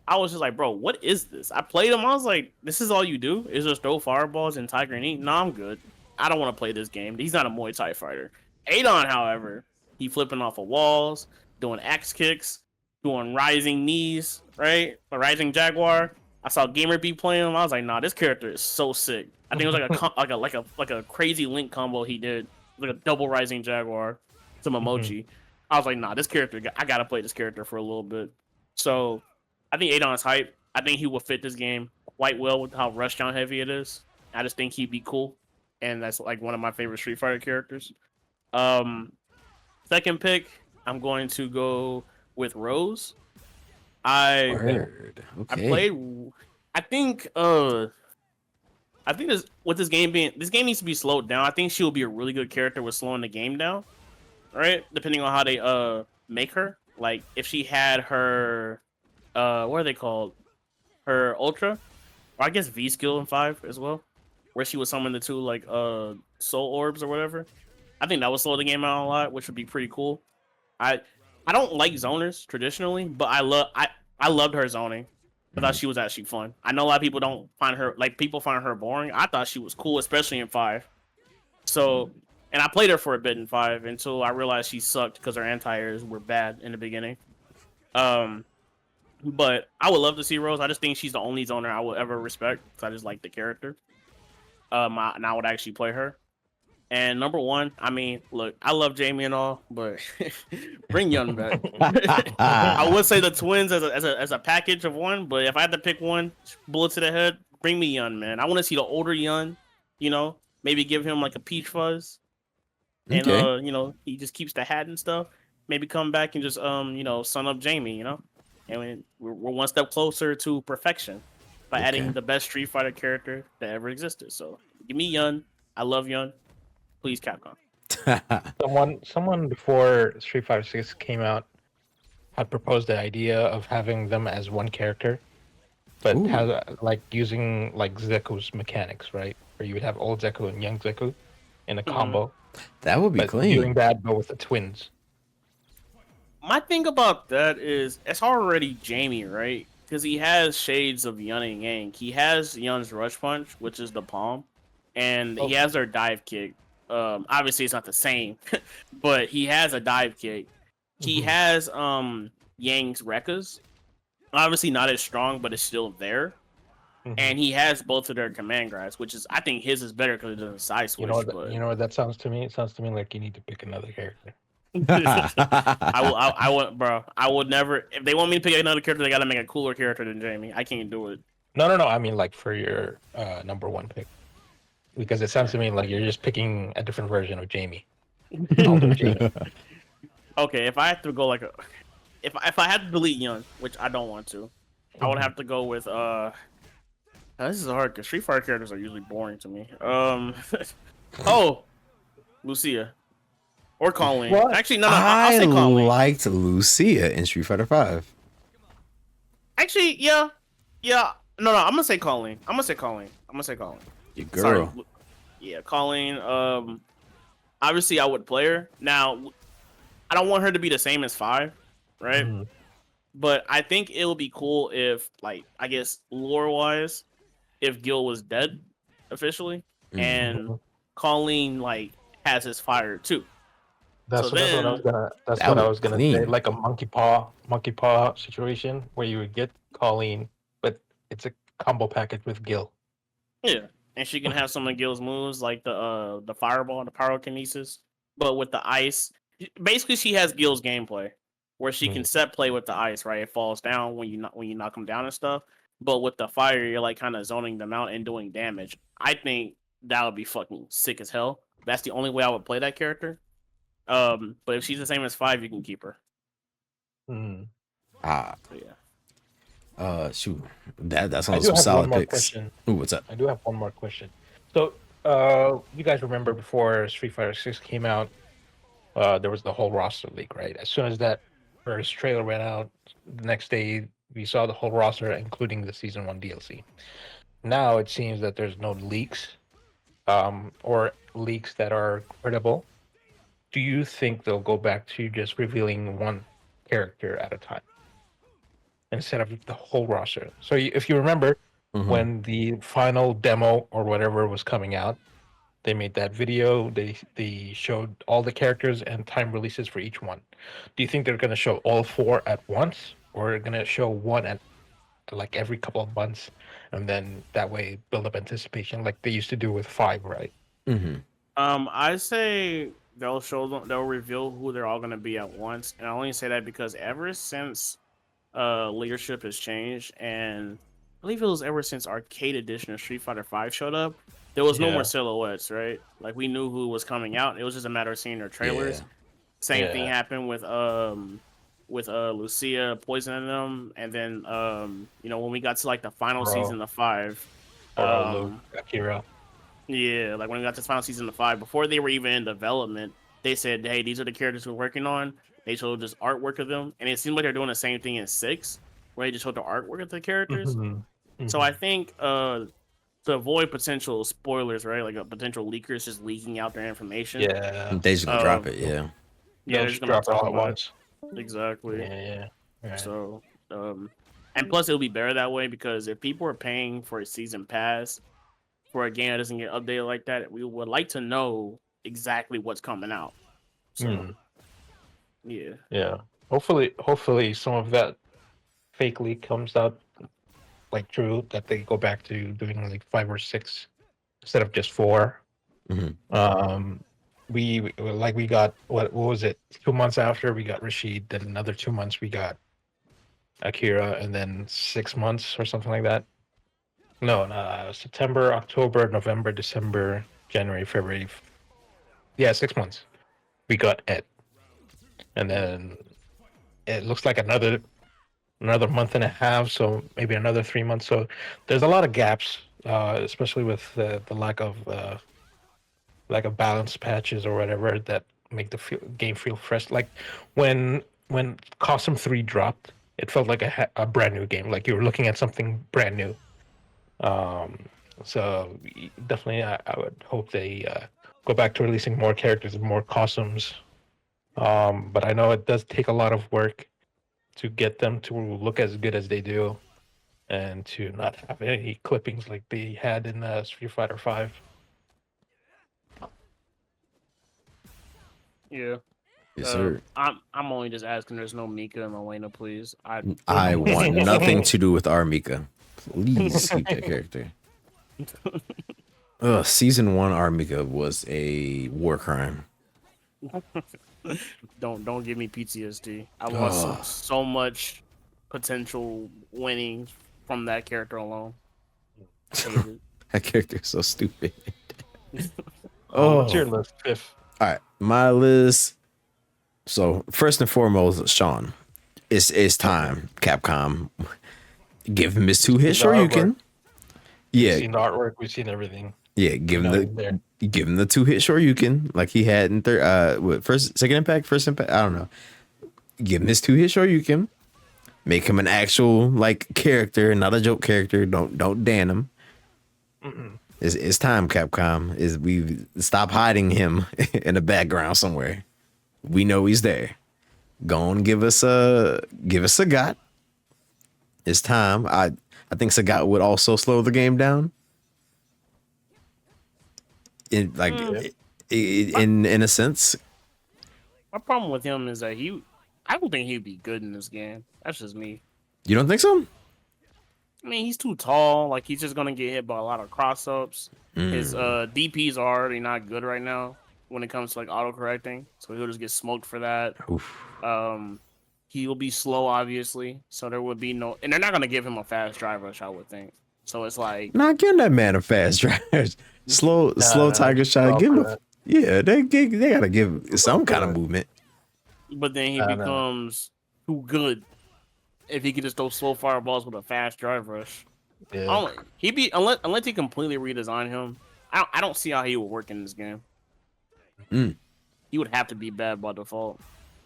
I was just like, bro, what is this? I played him. I was like, this is all you do? Is just throw fireballs and Tiger and eat? No, I'm good. I don't want to play this game. He's not a Muay Thai fighter. Adon, however, he flipping off of walls, doing X kicks, doing rising knees, right? A rising Jaguar. I saw Gamer B playing him. I was like, nah, this character is so sick. I think it was like a crazy link combo he did, like a double rising Jaguar to Momochi. I was like, nah, this character, I gotta play this character for a little bit. So I think Adon's hype. I think he will fit this game quite well with how rushdown heavy it is. I just think he'd be cool, and that's like one of my favorite Street Fighter characters. Um, Second pick, I'm going to go with Rose. I Word. I Okay. played. I think this with this game needs to be slowed down. I think she will be a really good character with slowing the game down, right? Depending on how they make her. Like if she had her what are they called? Her Ultra, or I guess V skill in 5 as well, where she would summon the two like soul orbs or whatever. I think that would slow the game down a lot, which would be pretty cool. I I don't like zoners traditionally, but I loved her zoning. I thought she was actually fun. I know a lot of people don't find her like people find her boring. I thought she was cool, especially in 5. So, and I played her for a bit in 5 until I realized she sucked because her anti-airs were bad in the beginning. Um, but I would love to see Rose. I just think she's the only zoner I would ever respect because I just like the character. And I would actually play her. And number one, I mean, look, I love Jamie and all, but bring Young back. I would say the twins as a package of one, but if I had to pick one, bullet to the head, bring me Young, man. I want to see the older Young, maybe give him like a peach fuzz, and Okay. he just keeps the hat and stuff. Maybe come back and just son up Jamie, and we're one step closer to perfection by adding Okay. the best Street Fighter character that ever existed. So give me Young. I love Young. Please, Capcom. Someone before Street Fighter 6 came out had proposed the idea of having them as one character, but Ooh. has like using like Zeku's mechanics, right? Where you would have old Zeku and young Zeku in a combo, That would be but clean. doing that but with the twins. My thing about that is it's already Jamie, right? Because he has shades of Yun and Yang. He has Yun's rush punch, which is the palm, and he has their dive kick. Obviously it's not the same, but he has a dive kick. He has Yang's Rekkas. Obviously not as strong, but it's still there. And he has both of their command grabs, which is I think his is better because it doesn't side switch. You know what that sounds to me? It sounds to me like you need to pick another character. I would, bro. I would never. If they want me to pick another character, they gotta make a cooler character than Jamie. I can't do it. No. I mean, like for your number one pick, because it sounds to me like you're just picking a different version of Jamie. Older Jamie. Okay, if I have to go like if I had to delete Yun, which I don't want to, I would have to go with this is hard because Street Fighter characters are usually boring to me. Oh, Lucia or Colleen. What? Actually, no, I'll say Colleen. Liked Lucia in Street Fighter 5. Actually, yeah. No, I'm gonna say Colleen. Your girl. Sorry. Yeah, Colleen. Obviously, I would play her. Now, I don't want her to be the same as 5, right? But I think it would be cool if, like, I guess lore-wise, if Gil was dead officially, and Colleen like has his fire too. That's what I was gonna say. Like a monkey paw situation where you would get Colleen, but it's a combo package with Gil. Yeah, and she can have some of Gil's moves like the fireball, the pyrokinesis, but with the ice. Basically, she has Gil's gameplay where she can set play with the ice. Right, it falls down when you knock them down and stuff. But with the fire, you're like kind of zoning them out and doing damage. I think that would be fucking sick as hell. That's the only way I would play that character. But if she's the same as 5, you can keep her. So, yeah. Shoot. That's all some solid picks. Ooh, what's up? I do have one more question. So, you guys remember before Street Fighter 6 came out, there was the whole roster leak, right? As soon as that first trailer went out, the next day we saw the whole roster, including the Season 1 DLC. Now it seems that there's no leaks, or leaks that are credible. Do you think they'll go back to just revealing one character at a time instead of the whole roster? So if you remember, when the final demo or whatever was coming out, they made that video. They showed all the characters and time releases for each one. Do you think they're going to show all 4 at once, or they're going to show one at like every couple of months, and then that way build up anticipation like they used to do with 5, right? I say they'll reveal who they're all going to be at once, and I only say that because ever since leadership has changed and believe it was ever since Arcade Edition of Street Fighter V showed up, there was no more Yeah. silhouettes, right? Like we knew who was coming out. It was just a matter of seeing their trailers. Yeah. Same thing Yeah. happened with Lucia poisoning them, and then when we got to like the final Bro. season of 5, Luke, Akira. yeah, like when we got to the final season of 5, before they were even in development, they said, "Hey, these are the characters we're working on." They showed just artwork of them, and it seemed like they're doing the same thing in 6, where they just showed the artwork of the characters. So I think to avoid potential spoilers, right, like a potential leakers just leaking out their information. Yeah. They just gonna drop it. Yeah. Yeah, They'll they're just gonna drop it talk all at about once. it. Exactly. Yeah. Right. So, and plus it'll be better that way, because if people are paying for a season pass for a game that doesn't get updated like that, we would like to know exactly what's coming out. So, yeah. Yeah. Hopefully some of that fake leak comes out like true, that they go back to doing like 5 or 6 instead of just 4. We got what was it? 2 months after we got Rashid, then another 2 months we got Akira, and then 6 months or something like that. No, September, October, November, December, January, February. Yeah, 6 months. We got Ed, and then it looks like another month and a half, so maybe another 3 months. So there's a lot of gaps, especially with the lack of balance patches or whatever that make the game feel fresh. Like when Cosm 3 dropped, it felt like a brand new game. Like you were looking at something brand new. So definitely, I would hope they go back to releasing more characters and more Cosms. But I know it does take a lot of work to get them to look as good as they do, and to not have any clippings like they had in Street Fighter V. Yeah. Yes, sir. I'm only just asking. There's no Mika and Elena, please. I want nothing to do with Armika. Please keep that character. Season 1 Armika was a war crime. Don't give me PTSD. I lost so much potential winning from that character alone. That character is so stupid. What's your list, Fifth? All right, my list. So first and foremost, Sean, it's time. Capcom, give him his 2-hit Shoryuken. Yeah, We've seen the artwork. We've seen everything. yeah, give him the 2-hit Shoryuken like he had in second impact, first impact. I don't know. Give him his 2-hit Shoryuken. Make him an actual like character, not a joke character. Don't dan him. It's time, Capcom. We stop hiding him in the background somewhere. We know he's there. Go on, give us Sagat. It's time. I think Sagat would also slow the game down. In a sense. My problem with him is that I don't think he'd be good in this game. That's just me. You don't think so? I mean, he's too tall. Like, he's just gonna get hit by a lot of cross-ups. His DPs are already not good right now when it comes to like auto-correcting, so he'll just get smoked for that. Oof. He will be slow, obviously, so there would be no, and they're not gonna give him a fast drive rush, I would think. So it's like, not giving that man a fast drive. slow tiger shot. Give him they gotta give some kind of movement. But then he becomes too good if he could just throw slow fireballs with a fast drive rush. Yeah. Unless he completely redesign him, I don't see how he would work in this game. He would have to be bad by default.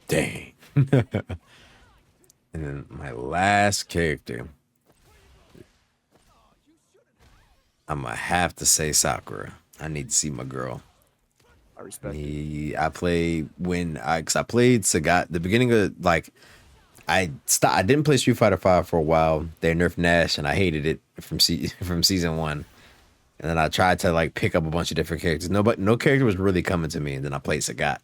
Dang. And then my last character, I'm gonna have to say Sakura. I need to see my girl. I respect I played Sagat the beginning of like I didn't play Street Fighter V for a while. They nerfed Nash and I hated it from season 1. And then I tried to like pick up a bunch of different characters. No character was really coming to me. And then I played Sagat.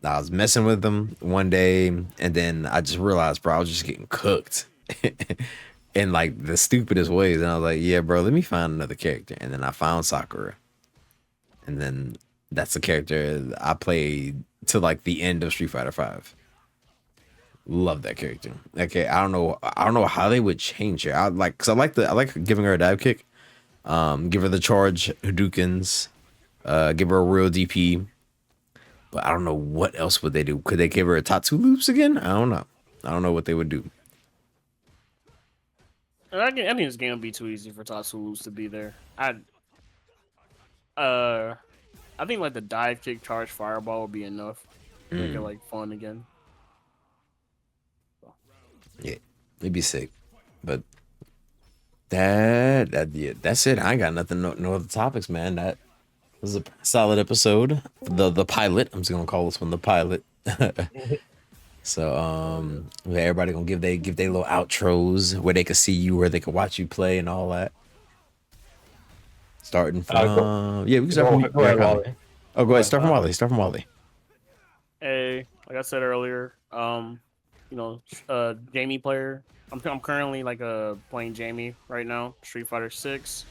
I was messing with them one day, and then I just realized, bro, I was just getting cooked in like the stupidest ways. And I was like, yeah, bro, let me find another character. And then I found Sakura. And then that's the character I played to like the end of Street Fighter V. Love that character. Okay, I don't know how they would change her. Cause I like giving her a dive kick. Give her the charge Hadoukens. Give her a real DP. But I don't know what else would they do. Could they give her a Tatsu loops again? I don't know. I don't know what they would do. I think this game would be too easy for Tatsulus to be there. I think like the dive kick charge fireball would be enough to make it like fun again. Yeah, it'd be sick. But that's it. I ain't got nothing, no other topics, man. That was a solid episode. The pilot. I'm just gonna call this one the pilot. So everybody gonna give they little outros where they can see you, where they can watch you play and all that. Starting from we can start from Go ahead, Wally. Oh, go ahead. Start from Wally. Start from Wally. Hey, like I said earlier, Jamie player. I'm currently playing Jamie right now, Street Fighter 6.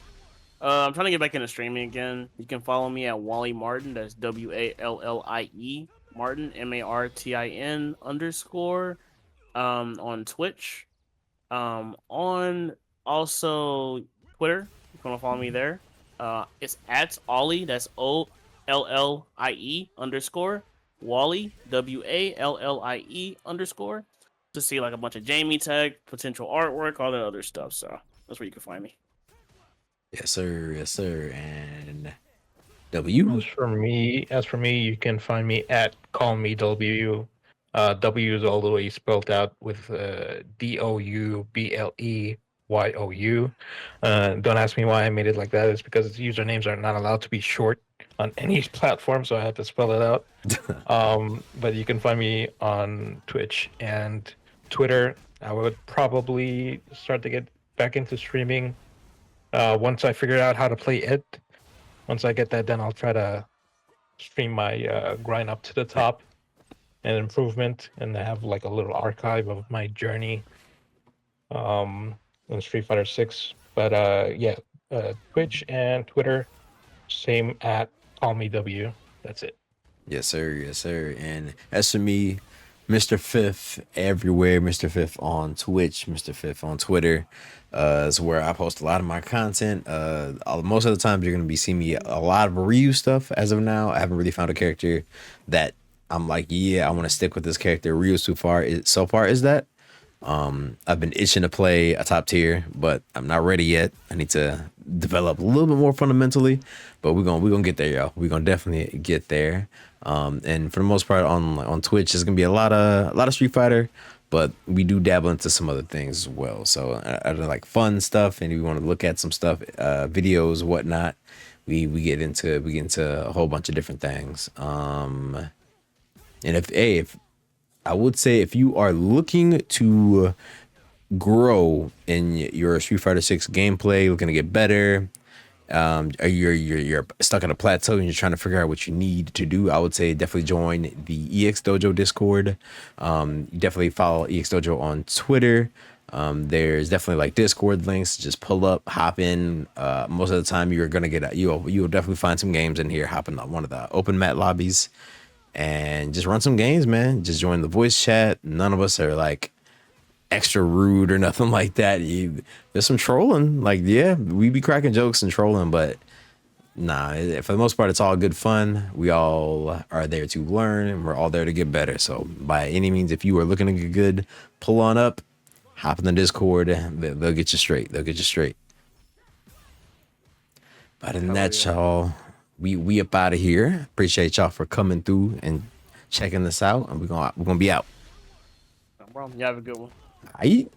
I'm trying to get back into streaming again. You can follow me at WallieMartin. That's WALLIE Martin MARTIN _. On Twitch. On also Twitter. If you want to follow me there. It's at Ollie. That's OLLIE _ Wally WALLIE _ to see like a bunch of Jamie tech, potential artwork, all that other stuff. So that's where you can find me. Yes, sir. Yes, sir. And W. As for me, you can find me at Call Me W. W is all the way spelled out with DOUBLEYOU. Don't ask me why I made it like that. It's because usernames are not allowed to be short on any platform, so I had to spell it out. But you can find me on Twitch and Twitter. I would probably start to get back into streaming once I figure out how to play it. Once I get that done, I'll try to stream my grind up to the top and improvement, and have like a little archive of my journey in Street Fighter 6. But Twitch and Twitter, same at Call Me W. That's it. Yes, sir. Yes, sir. And as for me, MrFif everywhere. MrFif on Twitch. MrFif on Twitter. Is where I post a lot of my content. Most of the time, you're gonna be seeing me a lot of Ryu stuff. As of now, I haven't really found a character that I'm like, yeah, I want to stick with this character. Ryu so far is that. I've been itching to play a top tier, but I'm not ready yet. I need to develop a little bit more fundamentally, but we're gonna get there, y'all. We're gonna definitely get there. And for the most part on Twitch, there's gonna be a lot of Street Fighter, but we do dabble into some other things as well. So I like fun stuff, and if you want to look at some stuff, videos, whatnot, we get into a whole bunch of different things. And if I would say if you are looking to grow in your Street Fighter 6 gameplay, looking to get better, or you're stuck at a plateau and you're trying to figure out what you need to do, I would say definitely join the EX Dojo Discord. Definitely follow EX Dojo on Twitter. There's definitely like Discord links. Just pull up, hop in. Most of the time you're gonna you'll definitely find some games in here. Hop in one of the open mat lobbies and just run some games, man. Just join the voice chat. None of us are like extra rude or nothing like that. There's some trolling. Like, yeah, we be cracking jokes and trolling, but nah, for the most part, it's all good fun. We all are there to learn, and we're all there to get better. So by any means, if you are looking to get good, pull on up, hop in the Discord. They'll get you straight. They'll get you straight. But other than that, y'all, we up out of here. Appreciate y'all for coming through and checking this out, and we're gonna be out. No problem. You have a good one. Aight.